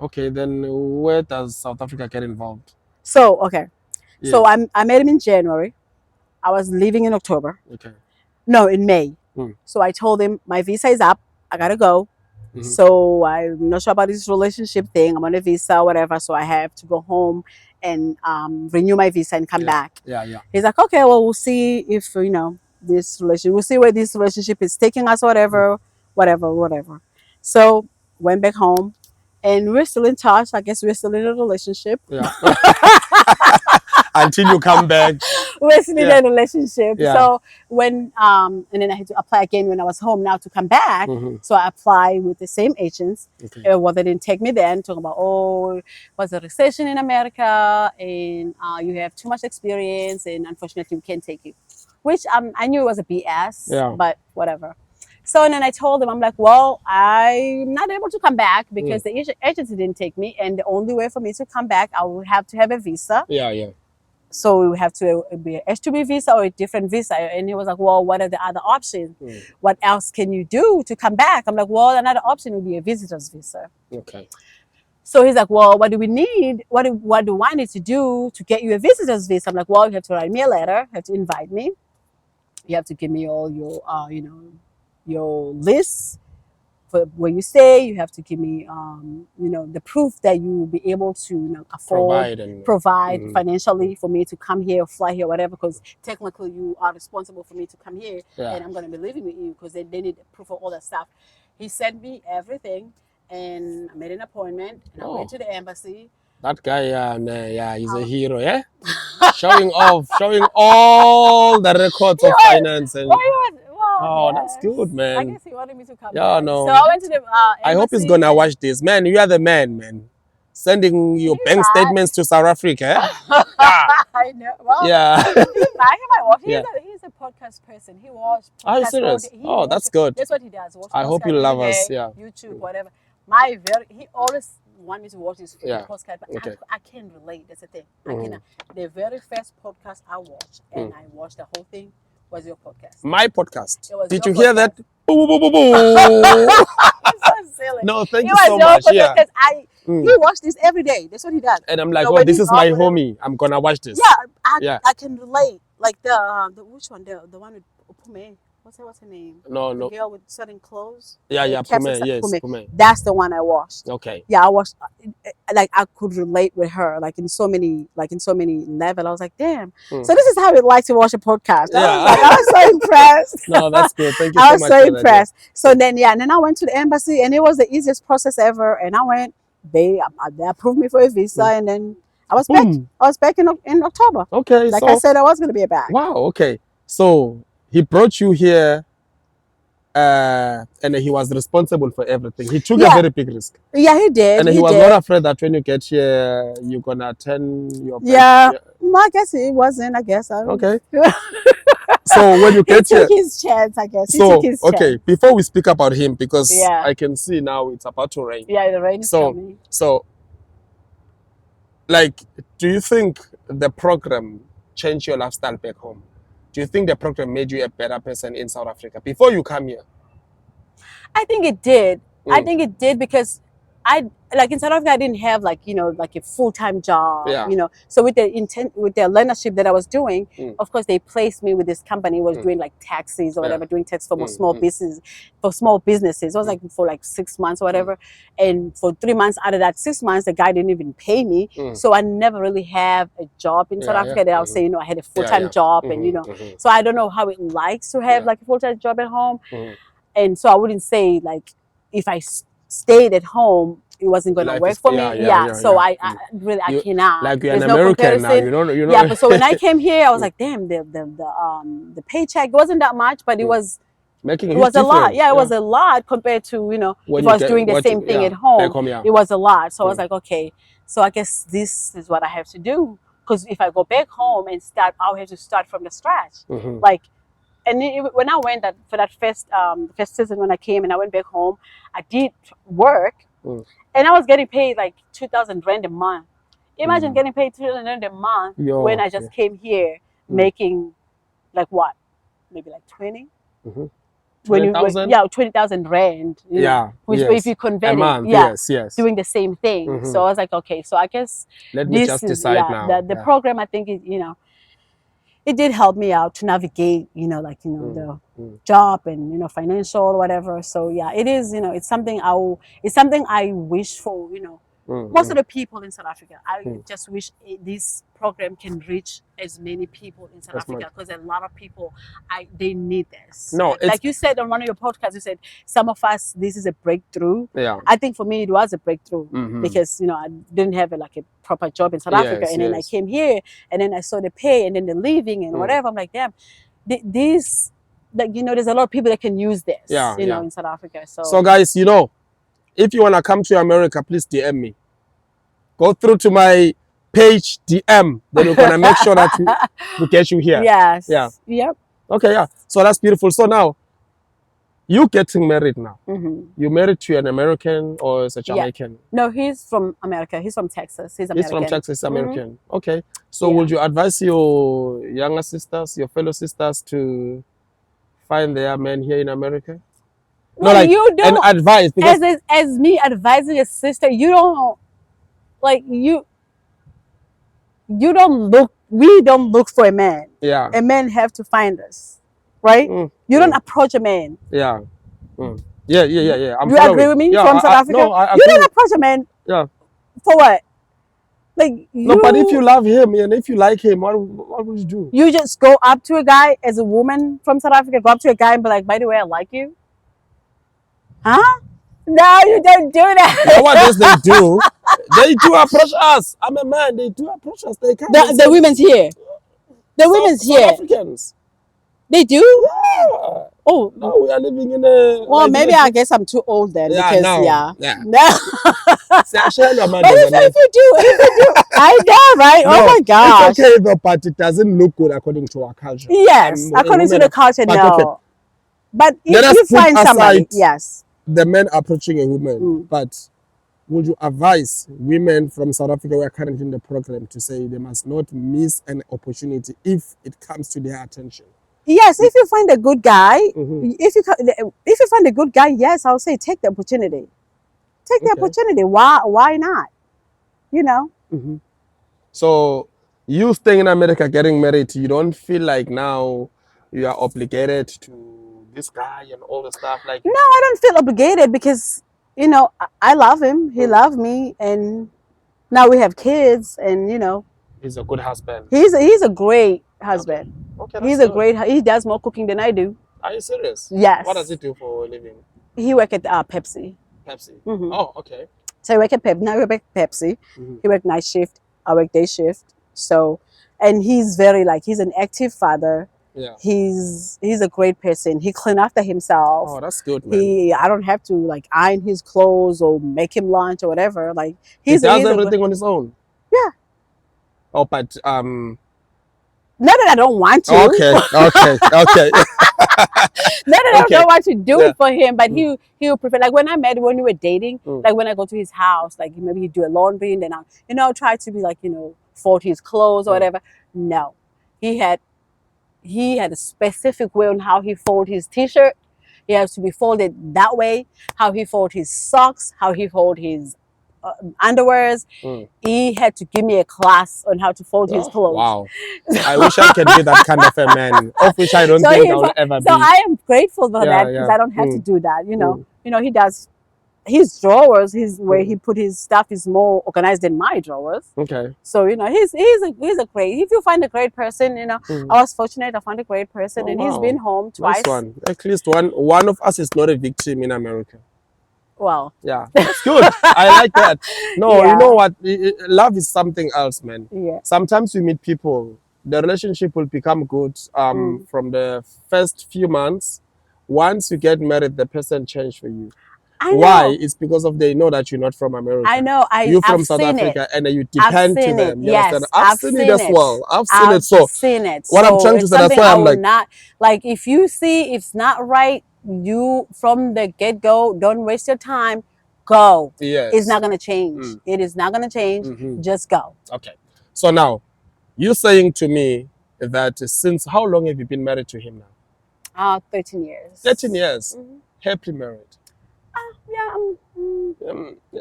Okay, then where does South Africa get involved? So, okay. Yeah. So I met him in January. I was leaving in October. Okay. No, in May. So I told him my visa is up. I gotta go. So I'm not sure about this relationship thing. I'm on a visa, whatever. So I have to go home and renew my visa and come back. Yeah. He's like, okay, well, we'll see if, we'll see where this relationship is taking us, whatever. So went back home and we're still in touch. I guess we're still in a relationship. Yeah. Until you come back. We're still in a relationship. Yeah. So when, and then I had to apply again when I was home now to come back. So I applied with the same agents. Okay. Well, they didn't take me then, talking about, was a recession in America and you have too much experience and unfortunately we can't take you. Which I knew it was a BS, but whatever. So and then I told them, I'm like, well, I'm not able to come back because the agency didn't take me. And the only way for me to come back, I would have to have a visa. Yeah. So we would have to be an H-2B visa or a different visa. And he was like, well, what are the other options? What else can you do to come back? I'm like, well, another option would be a visitor's visa. Okay. So he's like, well, what do we need? What do I need to do to get you a visitor's visa? I'm like, well, you have to write me a letter. You have to invite me. You have to give me all your, your lists for where you stay. You have to give me, the proof that you will be able to provide financially for me to come here, or fly here, whatever. Because technically, you are responsible for me to come here, and I'm going to be living with you because they need proof of all that stuff. He sent me everything, and I made an appointment, and I went to the embassy. That guy, he's a hero, yeah. showing all the records of finance and. That's good, man. I guess he wanted me to come. Yeah, no. So I went to the embassy. I hope he's gonna watch this, man. You are the man. Sending your bank statements to South Africa. I know. Well, yeah. He might watch. He's a podcast person. He watches. Are you serious? That's good. That's what he does. I hope you love us. Yeah. YouTube, whatever. He always want me to watch his podcast, but I can't relate. That's the thing. I cannot. The very first podcast I watched, and I watched the whole thing, was your podcast. My podcast. Did you hear that? So silly. No, thank you so much. Yeah. He watches this every day. That's what he does. And I'm like, this is my homie. I'm gonna watch this. Yeah, I can relate. Like the which one? The one with Pume. What's her name? No. The girl with certain clothes. Yeah, Pume. Yes, Pume. That's the one I watched. Okay. Yeah, I watched. Like I could relate with her, like in so many levels. I was like, damn. So this is how it like to watch a podcast. I was so impressed. No, that's good. Thank you so much. I was so That, impressed. So then and then I went to the embassy, and it was the easiest process ever. And I went. They approved me for a visa, and then I was back. I was back in October. Okay. Like I said, I was gonna be back. Wow. Okay. So he brought you here, and he was responsible for everything. He took a very big risk. Yeah, he did. And he was not afraid that when you get here, you're gonna turn your back. Yeah. I guess he wasn't. I guess. Okay. So when you get here, he took his chance. I guess. So before we speak about him, because I can see now it's about to rain. Yeah, the rain is coming. So, like, do you think the program changed your lifestyle back home? Do you think the program made you a better person in South Africa before you come here? I think it did. I think it did because in South Africa I didn't have like a full-time job. So with the learnership that I was doing, of course they placed me with this company was doing like taxis or whatever, doing taxes for small businesses. It was like for like 6 months or whatever, and for 3 months out of that 6 months the guy didn't even pay me. So I never really have a job in South Africa that I would say I had a full-time job and so I don't know how it likes to have like a full-time job at home, and so I wouldn't say like if I stayed at home it wasn't going to work for me. So I cannot. Like you're an American now, you know. Yeah, but so when I came here, I was like, damn, the paycheck wasn't that much, but it was making it was a lot. Yeah, it was a lot compared to if I was doing the same thing at home. It was a lot. So I was like, okay, so I guess this is what I have to do, because if I go back home and start, I'll have to start from the scratch. Like and when I went for that first season, when I came and I went back home, I did work, and I was getting paid like 2,000 rand a month. Imagine getting paid 2,000 rand a month when I just came here making like what, maybe like 20. 20,000? 20,000 rand. Which if you convert a month, it, yes, doing the same thing. So I was like, okay, so I guess let me just decide now. The program, I think, it did help me out to navigate, the job and financial whatever. So yeah, it is. It's something I wish for. Most of the people in South Africa, I just wish this program can reach as many people in South Africa, because a lot of people, they need this. No, like you said on one of your podcasts, you said some of us, this is a breakthrough. Yeah. I think for me it was a breakthrough because I didn't have a proper job in South Africa, and then I came here, and then I saw the pay and then the living and whatever. I'm like, damn, this, there's a lot of people that can use this. In South Africa. So guys, if you want to come to America, please DM me. Go through to my page, DM. Then we're going to make sure that we get you here. Yes. Yeah. Yep. Okay, yeah. So that's beautiful. So now, you getting married now. You married to an American or is a Jamaican? No, he's from America. He's from Texas. He's American. He's from Texas, American. Okay. So would you advise your younger sisters, your fellow sisters, to find their men here in America? Well, you don't. And advice, because as me advising a sister, you don't we don't look for a man. Yeah. A man have to find us, right? You don't approach a man. Yeah. Yeah. You agree with me? From South Africa? No, I you don't approach a man. Yeah. For what? No, but if you love him and if you like him, what would you do? You just go up to a guy as a woman from South Africa, go up to a guy and be like, by the way, I like you. Huh? No, you don't do that. Now what does they do? They do approach us. I'm a man. They do approach us. They come. The women's here. The women's here. South Africans. They do? Yeah. Oh. No, we are living in a... Well, maybe I guess I'm too old then. Yeah, because, no. Yeah. But if you do. I know, right? No, oh my gosh. It's okay though, but it doesn't look good according to our culture. Yes, according to the culture, no. Okay. But if you find somebody, yes. The men approaching a woman, but would you advise women from South Africa who are currently in the program to say they must not miss an opportunity if it comes to their attention? Yes, if you find a good guy, if you find a good guy, yes, I'll say take the opportunity. Take the opportunity. Why not? So you staying in America, getting married, you don't feel like now you are obligated to this guy and all the stuff like? No, I don't feel obligated because I love him. He loved me, and now we have kids, and he's a good husband. He's a great husband. Okay, he's a great. He does more cooking than I do. Are you serious? Yes. What does he do for a living? He works at Pepsi. Pepsi. Oh, okay. So he works at Pepsi. Now he works at Pepsi. He works night shift. I work day shift. So, and he's very he's an active father. Yeah. He's a great person. He clean after himself. Oh, that's good, man. I don't have to iron his clothes or make him lunch or whatever. He does everything on his own. Yeah. Oh, but not that I don't want to. Okay. Not that I don't want to do it for him, but he would prefer. When we were dating, when I go to his house, maybe he'd do a laundry and then I'll try to be fold his clothes or whatever. No, he had a specific way on how he fold his t-shirt. He has to be folded that way. How he fold his socks, how he fold his underwears. He had to give me a class on how to fold his clothes. Wow. I wish I could be that kind of a man, of which I don't think I will ever be. So I am grateful for that because I don't have to do that. He does his drawers, where he put his stuff is more organized than my drawers. Okay. So he's a great. If you find a great person, I was fortunate. I found a great person, and he's been home twice. Nice one. At least one of us is not a victim in America. Well, yeah, that's good. I like that. No, you know what? Love is something else, man. Yeah. Sometimes you meet people, the relationship will become good from the first few months. Once you get married, the person changes for you. I know. Why? It's because of they know that you're not from America. I know. You're from I've South seen Africa, it. and you I've depend to seen it. them. You Yes, understand? I've seen it as well. I've seen it. So seen it. what I'm So trying to it's say, that's something why I I'm will like, not like. If you see it's not right, you from the get go, don't waste your time. Go. yes, It's not gonna change. It is not gonna change. Just go. Okay. So now, you're saying to me that since how long have you been married to him now? 13 years. 13 years. Happily married. Yeah.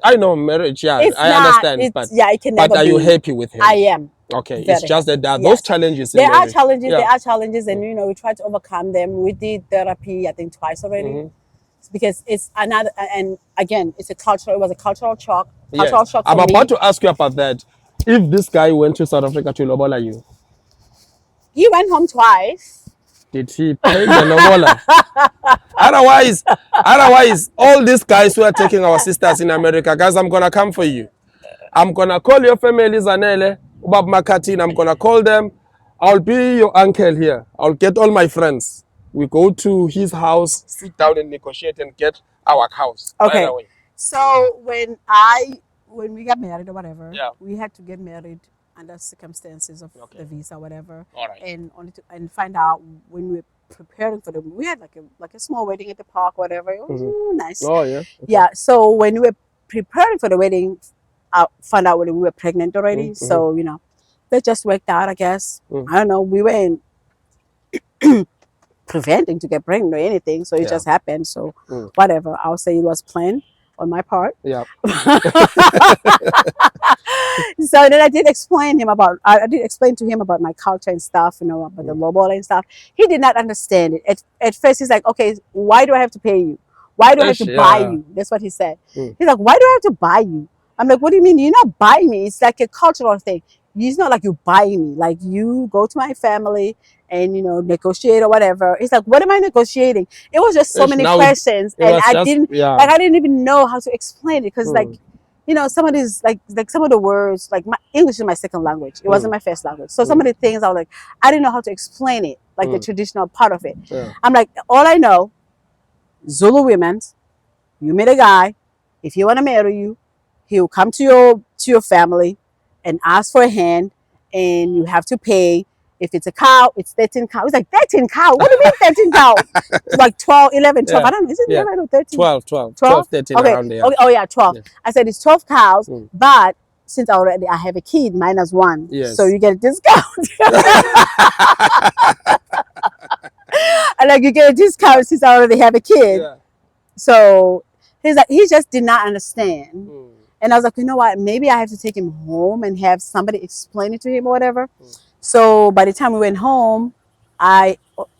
I know marriage, yeah, It's I not, understand, it's, but yeah, it can never are you be. happy with him? I am. Okay, Very it's just that there are happy. those Yes. challenges. There in are marriage. challenges. Yeah. There are challenges, and we try to overcome them. We did therapy, I think, twice already, because it's another. And again, it was a cultural shock. Cultural shock for I'm me. about to ask you about that. If this guy went to South Africa to lobola you, He went home twice. did he pay the lobola? Otherwise, all these guys who are taking our sisters in America, guys, I'm gonna come for you. I'm gonna call your family, Zanele, Ubab Makatin. I'm gonna call them. I'll be your uncle here. I'll get all my friends. We go to his house, sit down and negotiate and get our house. Okay. Right away. So when we got married or whatever, we had to get married under circumstances of the visa, whatever. All right. And and find out when we were preparing for we had like a small wedding at the park, whatever. It was nice. Oh yeah. Okay. Yeah. So when we were preparing for the wedding, I found out when we were pregnant already. So that just worked out, I guess. I don't know. We weren't preventing to get pregnant or anything, so it just happened. So whatever. I'll say it was planned on my part. Yeah. So then I did explain to him about my culture and stuff, about the lobola and stuff. He did not understand it. At first, he's like, okay, why do I have to pay you? Why do I have to buy you? That's what he said. He's like, why do I have to buy you? I'm like, what do you mean? You're not buying me. It's like a cultural thing. It's not like you buy me. Like you go to my family and negotiate or whatever. He's like, what am I negotiating? It was just so many questions, and I didn't even know how to explain it because some of these like some of the words, like my English is my second language. It wasn't my first language, so some of the things I was like, I didn't know how to explain it, like the traditional part of it. I'm like, all I know, Zulu women, you meet a guy, if he want to marry you, he'll come to your family and ask for a hand, and you have to pay. If it's a cow, it's 13 cows. It's like 13 cows. What do you mean 13 cows? It's like 12, 11, 12. I don't know. Is it 11 or 13? 12, 13 okay. around there. Okay. Oh yeah, 12. Yeah. I said it's 12 cows, but since I have a kid, -1. Yes. So you get a discount. And like you get a discount since I already have a kid. Yeah. So he's like, he just did not understand. And I was like, you know what? Maybe I have to take him home and have somebody explain it to him or whatever. So by the time we went home, I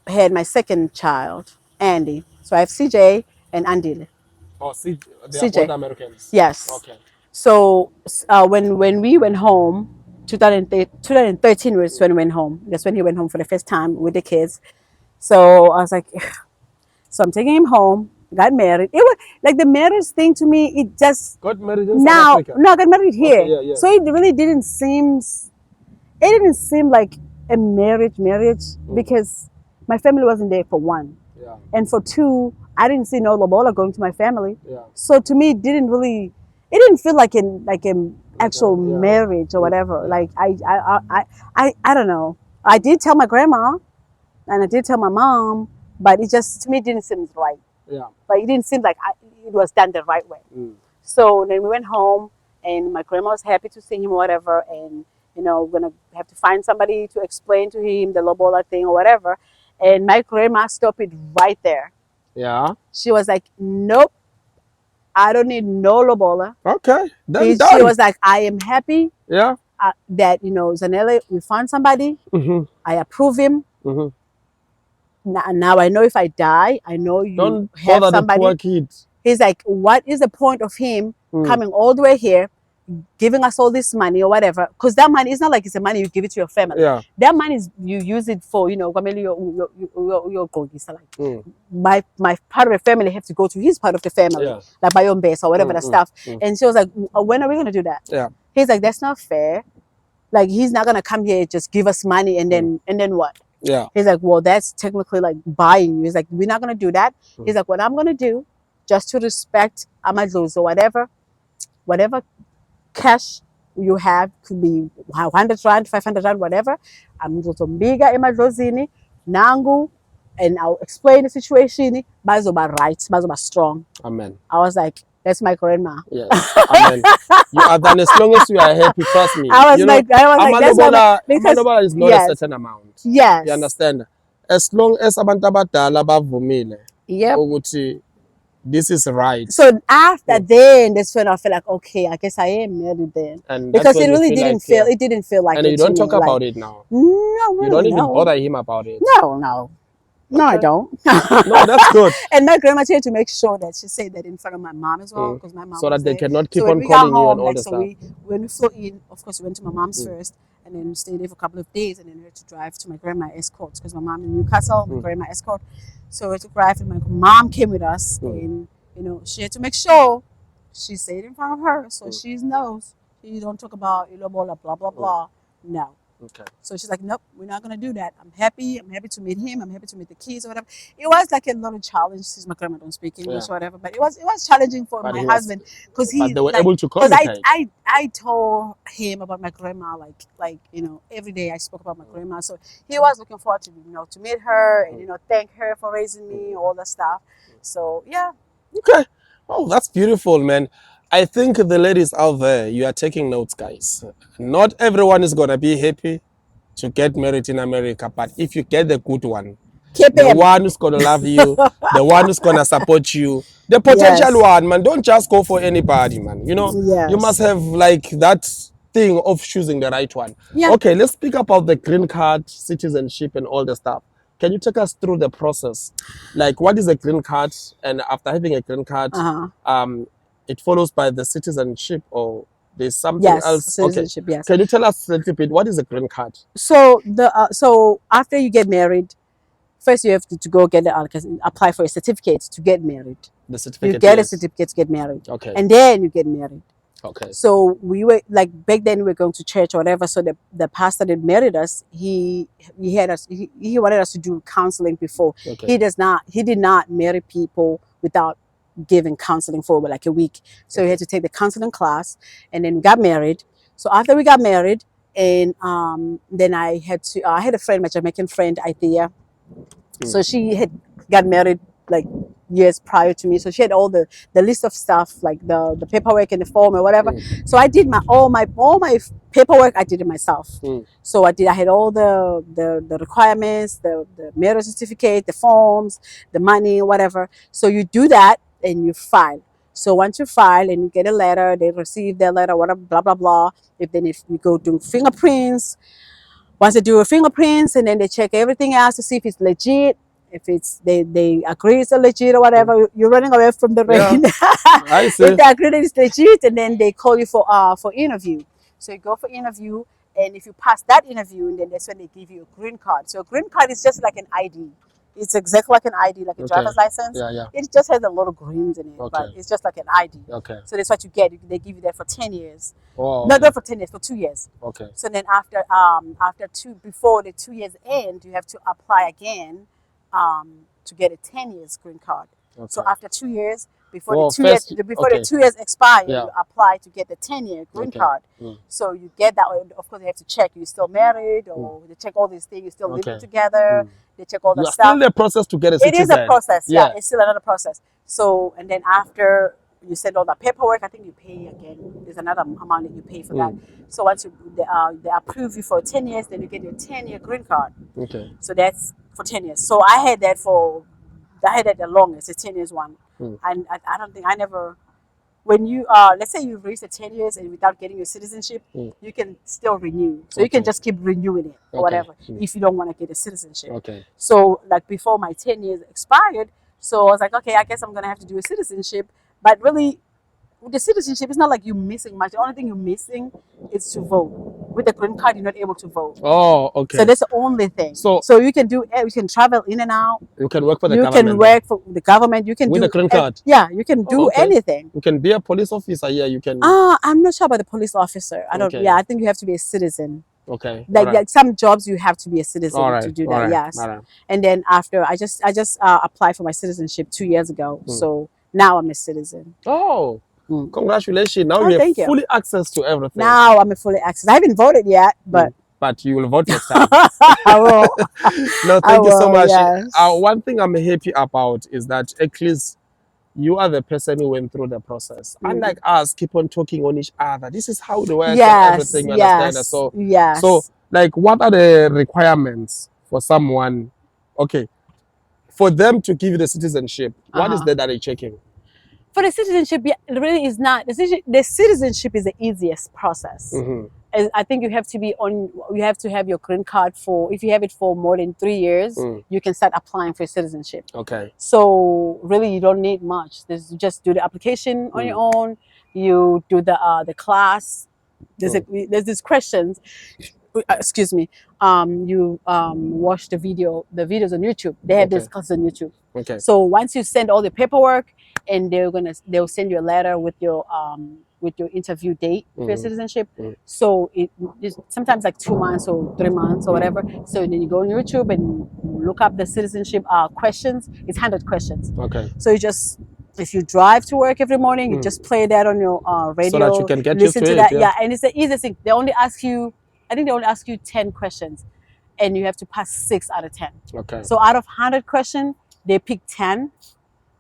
had my second child, Andy. So I have CJ and Andile. Oh, they are both Americans? Yes. Okay. So when we went home, 2013 was when we went home. That's when he went home for the first time with the kids. So I was like, so I'm taking him home. Got married. It was like the marriage thing to me. It just got married in South Africa. No, I got married here. Okay, yeah. So it really didn't seem. It didn't seem like a marriage because my family wasn't there for one, and for two, I didn't see no lobola going to my family. So to me, it didn't feel like an actual marriage or whatever. Like I don't know. I did tell my grandma, and I did tell my mom, but it just to me didn't seem right. But it didn't seem like it was done the right way. So then we went home, and my grandma was happy to see him or whatever, and we're gonna have to find somebody to explain to him the lobola thing or whatever. And my grandma stopped it right there. Yeah. She was like, nope, I don't need no lobola. Okay. Then she was like, I am happy. Yeah. That Zanele, we found somebody. I approve him. Now I know if I die, I know you don't have bother somebody. The poor kids. He's like, what is the point of him coming all the way here, giving us all this money or whatever? Because that money is not like it's a money you give it to your family. Yeah. That money is you use it for your my part of the family have to go to his part of the family, like by your base or whatever the stuff. And she was like, when are we gonna do that? Yeah. He's like, that's not fair. Like he's not gonna come here just give us money and then what? Yeah. He's like, well, that's technically like buying you. He's like, we're not gonna do that. He's like, what I'm gonna do, just to respect amadlozi, whatever cash you have, could be 100 rand, 500 rand, whatever. I'm mbiga emadlozini nangu, and I'll explain the situation. Bazoba right, bazoba strong. Amen. I was like, that's my grandma. Yes. Amen. You are done as long as you are happy. Trust me. I was like, that's amalobola is not yes, a certain amount. yes, You understand? As long as abantu abadala bavumile yep. ukuthi this is right. So after then, that's when I feel like, okay, I guess I am married then, And because it really didn't feel. It didn't feel like. And it you don't to talk me, about like, it now. No, really, you don't even bother him about it. No, I don't. No, that's good. And my grandma tried to make sure that she said that in front of my mom as well, because my mom so was that they there. cannot keep so on calling you and all the stuff. When we flew in, of course, we went to my mom's first, and then stayed there for a couple of days, and then we had to drive to my grandma Escort, because my mom in Newcastle, my grandma Escort. So we had to drive, and my mom came with us, and she had to make sure she said in front of her, so she knows. You don't talk about blah blah blah. No. Okay. So she's like, nope, we're not gonna do that. I'm happy to meet him. I'm happy to meet the kids or whatever. It was like a lot of challenge, since my grandma don't speak English or whatever. But it was challenging for my husband, because they were able to communicate. Because I told him about my grandma, like every day I spoke about my grandma. So he was looking forward to to meet her and thank her for raising me, all that stuff. So yeah. Okay. Oh, that's beautiful, man. I think the ladies out there, you are taking notes, guys. Not everyone is gonna be happy to get married in America, but if you get the good one, the one who's gonna love you, the one who's gonna support you, the potential one, man. Don't just go for anybody, man. You must have like that thing of choosing the right one. Yeah. Okay, let's speak about the green card, citizenship, and all the stuff. Can you take us through the process? Like, what is a green card? And after having a green card, it follows by the citizenship, or there's something else? Citizenship, okay. Yes. Can you tell us a little bit, what is a green card? So so after you get married, first you have to go get apply for a certificate to get married. The certificate. You get a certificate to get married. Okay. And then you get married. Okay. So we were like, back then we were going to church or whatever. So the pastor that married us, he wanted us to do counseling before. Okay. He did not marry people without giving counseling for like a week. So we had to take the counseling class, and then we got married. So after we got married, and then I had a friend, my Jamaican friend, Ithea. So she had got married like years prior to me. So she had all the list of stuff, like the paperwork and the form or whatever. So I did all my paperwork. I did it myself. So I had all the requirements, the marriage certificate, the forms, the money, whatever. So you do that and you file. So once you file and you get a letter, they receive their letter, whatever, blah blah blah. If you go do fingerprints, once they do your fingerprints, and then they check everything else to see if it's legit. If they agree it's legit or whatever, you're running away from the rain. Yeah. I see. If they agree that it's legit, and then they call you for interview. So you go for interview, and if you pass that interview, then that's when they give you a green card. So a green card is just like an ID. It's exactly like an ID, like a driver's license. Yeah. It just has a lot of greens in it, but it's just like an ID. Okay. So that's what you get. They give you that for 10 years. Oh, okay. Not for 10 years, for 2 years. Okay. So then before the 2 years end, you have to apply again to get a 10 years green card. Okay. So after 2 years, before the 2 years expire, you apply to get the 10-year green card. So you get that. Of course, they have to check you're still married, or they check all these things. You're still living together. They check all the stuff. Still the process to get a citizen. It is a process. Yeah, it's still another process. So, and then after you send all the paperwork, I think you pay again. There's another amount that you pay for that. So once they approve you for 10 years, then you get your 10-year green card. Okay. So that's for 10 years. So I had that the longest, the 10 years one. And I don't think I never. When you let's say you've reached the 10 years and without getting your citizenship, you can still renew. So you can just keep renewing it or whatever if you don't want to get a citizenship. Okay. So like before my 10 years expired, so I was like, okay, I guess I'm gonna have to do a citizenship. But really, with the citizenship, it's not like you're missing much. The only thing you're missing is to vote. With the green card, you're not able to vote. Oh, okay. So that's the only thing. So you can travel in and out. You can work for the government. You can work for the government. You can with do the green card. Yeah, you can do anything. You can be a police officer. Yeah, you can. I'm not sure about the police officer. I don't. Yeah, I think you have to be a citizen. Okay. Like some jobs, you have to be a citizen to do that. Yes. And then after, I just applied for my citizenship 2 years ago. So Now I'm a citizen. Oh, congratulations. Now Oh, you have thank you. fully access to everything. Now I'm a fully access. I haven't voted yet, but But you will vote next time. I will. No, thank you so will, much. yes. One thing I'm happy about is that at least you are the person who went through the process. Unlike us, keep on talking on each other. This is how it works and Yes, everything. You understand? yes, So, yes. like, what are the requirements for someone? Okay, for them to give you the citizenship, what is that they're checking? For the citizenship, yeah, it really is not. The citizenship is the easiest process. I think you have to have your green card if you have it for more than 3 years, you can start applying for citizenship. Okay. So really, you don't need much. You just do the application on your own. You do the class. There's these questions. Excuse me. You watch the videos on YouTube. They have this class on YouTube. Okay. So once you send all the paperwork, and they'll send you a letter with your interview date for your citizenship. So it's sometimes like 2 months or 3 months or whatever. So then you go on YouTube and look up the citizenship questions. It's 100 questions. Okay. So if you drive to work every morning, you just play that on your radio. So that you can get listen used to that. it. Yeah, and it's the easiest thing. I think they only ask you 10 questions, and you have to pass 6 out of 10. Okay. So out of 100 questions, they pick 10.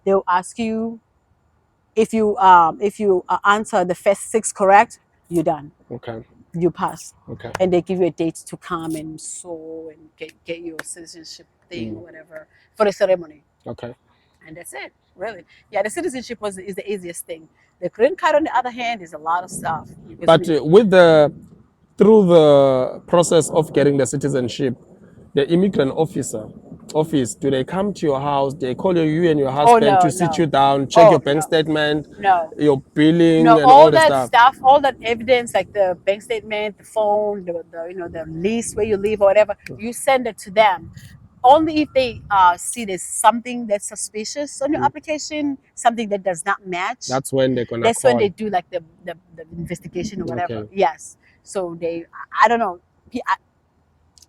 They'll ask you if you answer the first 6 correct, you're done. Okay. You pass. Okay. And they give you a date to come and sew and get your citizenship thing or whatever for the ceremony. Okay. And that's it, really. Yeah, the citizenship is the easiest thing. The green card, on the other hand, is a lot of stuff. But through the process of getting the citizenship, the immigrant office, do they come to your house? They call you and your husband to sit you down, check your bank statement, your billing, and all that stuff, all that evidence, like the bank statement, the phone, the lease where you live or whatever. You send it to them. Only if they see there's something that's suspicious on your application, something that does not match. That's when they're gonna. That's when they do like the investigation or whatever. Okay. Yes. So I don't know.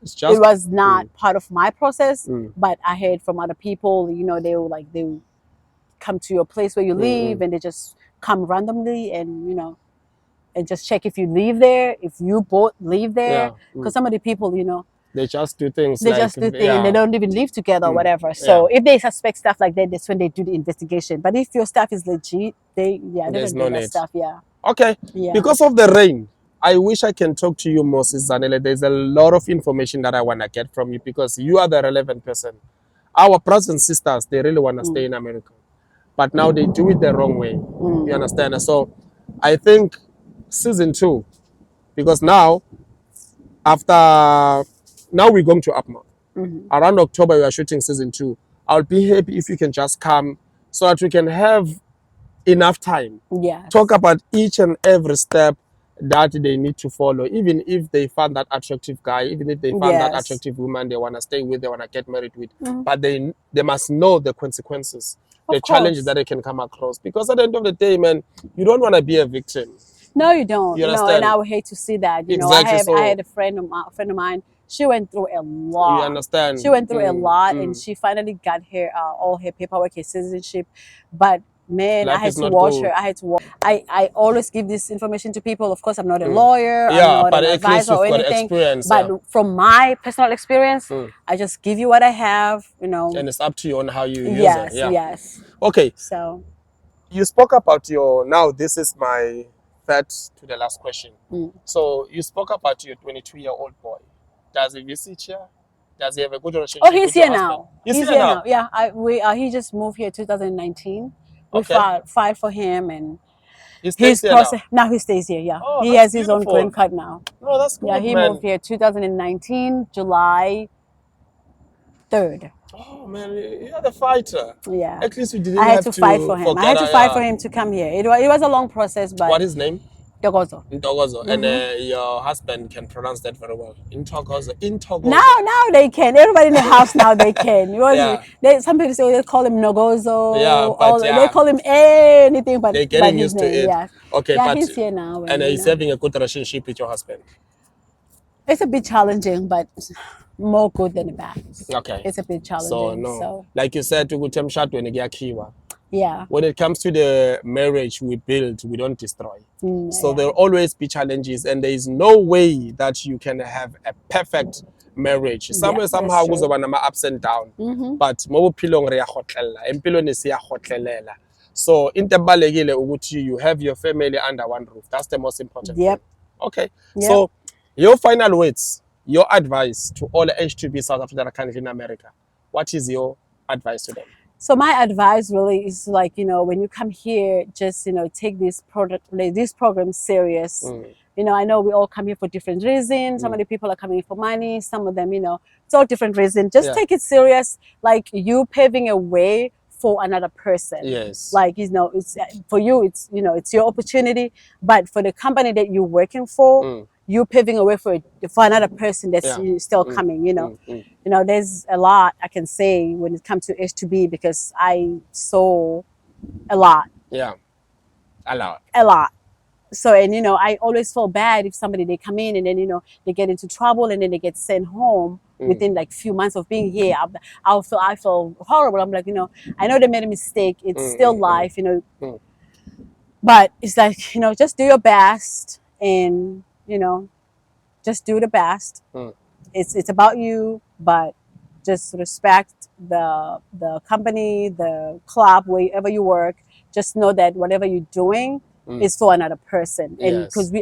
It was not part of my process, but I heard from other people. They will come to your place where you live, and they just come randomly, and and just check if you live there, if you both live there, because some of the people, they just do things. They just do things, and they don't even live together or whatever. So if they suspect stuff like that, that's when they do the investigation. But if your stuff is legit, they don't do that stuff. Yeah. Okay. Yeah. Because of the rain, I wish I can talk to you, Moses Zanele. There's a lot of information that I want to get from you because you are the relevant person. Our brothers and sisters, they really want to stay in America. But now they do it the wrong way. You understand? So I think season 2, because now we're going to up north. Around October, we are shooting season 2. I'll be happy if you can just come so that we can have enough time. Talk about each and every step that they need to follow, even if they find that attractive guy, even if they find that attractive woman they want to stay with, they want to get married with. But they must know the consequences, the challenges that they can come across. Because at the end of the day, man, you don't want to be a victim. No, you don't. You understand? And I would hate to see that. Exactly. I had a friend of mine. She went through a lot. You understand? She went through a lot, and she finally got all her paperwork, her citizenship. But man, I had to watch her. I always give this information to people. Of course, I'm not a lawyer. I'm not an advisor or anything. But from my personal experience, I just give you what I have, And it's up to you on how you use it. Yes. Okay. So you spoke about now this is my third to the last question. So you spoke about your 22-year-old boy. Does he visit here? Does he have a good relationship? Oh, he's here now. He's here now. Yeah, he just moved here 2019. We filed for him, and he stays here now he stays here. Yeah, oh, he has his own green card now. No, that's good. Yeah, he moved here 2019 July 3rd. Oh man, you're the fighter. Yeah. At least you didn't I had have to fight for him. I had to fight for him to come here. It was a long process, but. What is his name? Ntokozo. And your husband can pronounce that very well. Ntokozo. Now they can. Everybody in the house now they can. Some people say they call him Nogozo. They call him anything, but they're getting used to it. Yeah. Okay, but he's here now. And he's having a good relationship with your husband. It's a bit challenging, but more good than bad. Okay. It's a bit challenging. So like you said, to go to Yeah. When it comes to the marriage we build, we don't destroy. So there'll always be challenges, and there is no way that you can have a perfect marriage. Somewhere, somehow, kuzoba nama ups and down. But mo bophilong re ya khotlela, empilweni siya khotlelela. So into ebalekile ukuthi you have your family under one roof. That's the most important thing. Okay. So your final words, your advice to all H2B South African currently in America. What is your advice to them? So my advice really is like, you know, when you come here, just, you know, take this program serious. You know, I know we all come here for different reasons. Some of the people are coming for money. Some of them, you know, it's all different reasons. Just take it serious, like you paving a way for another person. Yes. Like, you know, it's for you, it's, you know, it's your opportunity. But for the company that you're working for, you paving a way for another person that's still coming, you know. You know, there's a lot I can say when it comes to H2B because I saw a lot. Yeah, a lot. A lot. So, and, you know, I always feel bad if somebody, they come in and then, you know, they get into trouble and then they get sent home within like few months of being here. I feel horrible. I'm like, you know, I know they made a mistake. It's still life, you know. But it's like, you know, just do your best and, you know, just do the best. It's about you, but just respect the company, the club, wherever you work. Just know that whatever you're doing is for another person. And because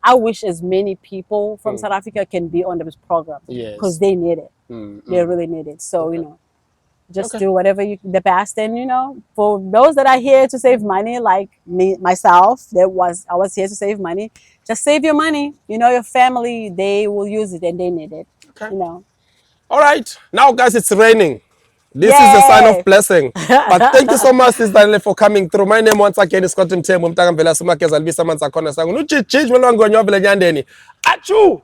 I wish as many people from South Africa can be on this program because they need it. They really need it. So, you know, just do whatever the best. And, you know, for those that are here to save money, like myself, I was here to save money. Just save your money. You know, your family, they will use it and they need it. You know. All right. Now, guys, it's raining. This is a sign of blessing. But thank you so much, Sister Zanele, for coming through. My name once again is Scott Mtembu. Achoo!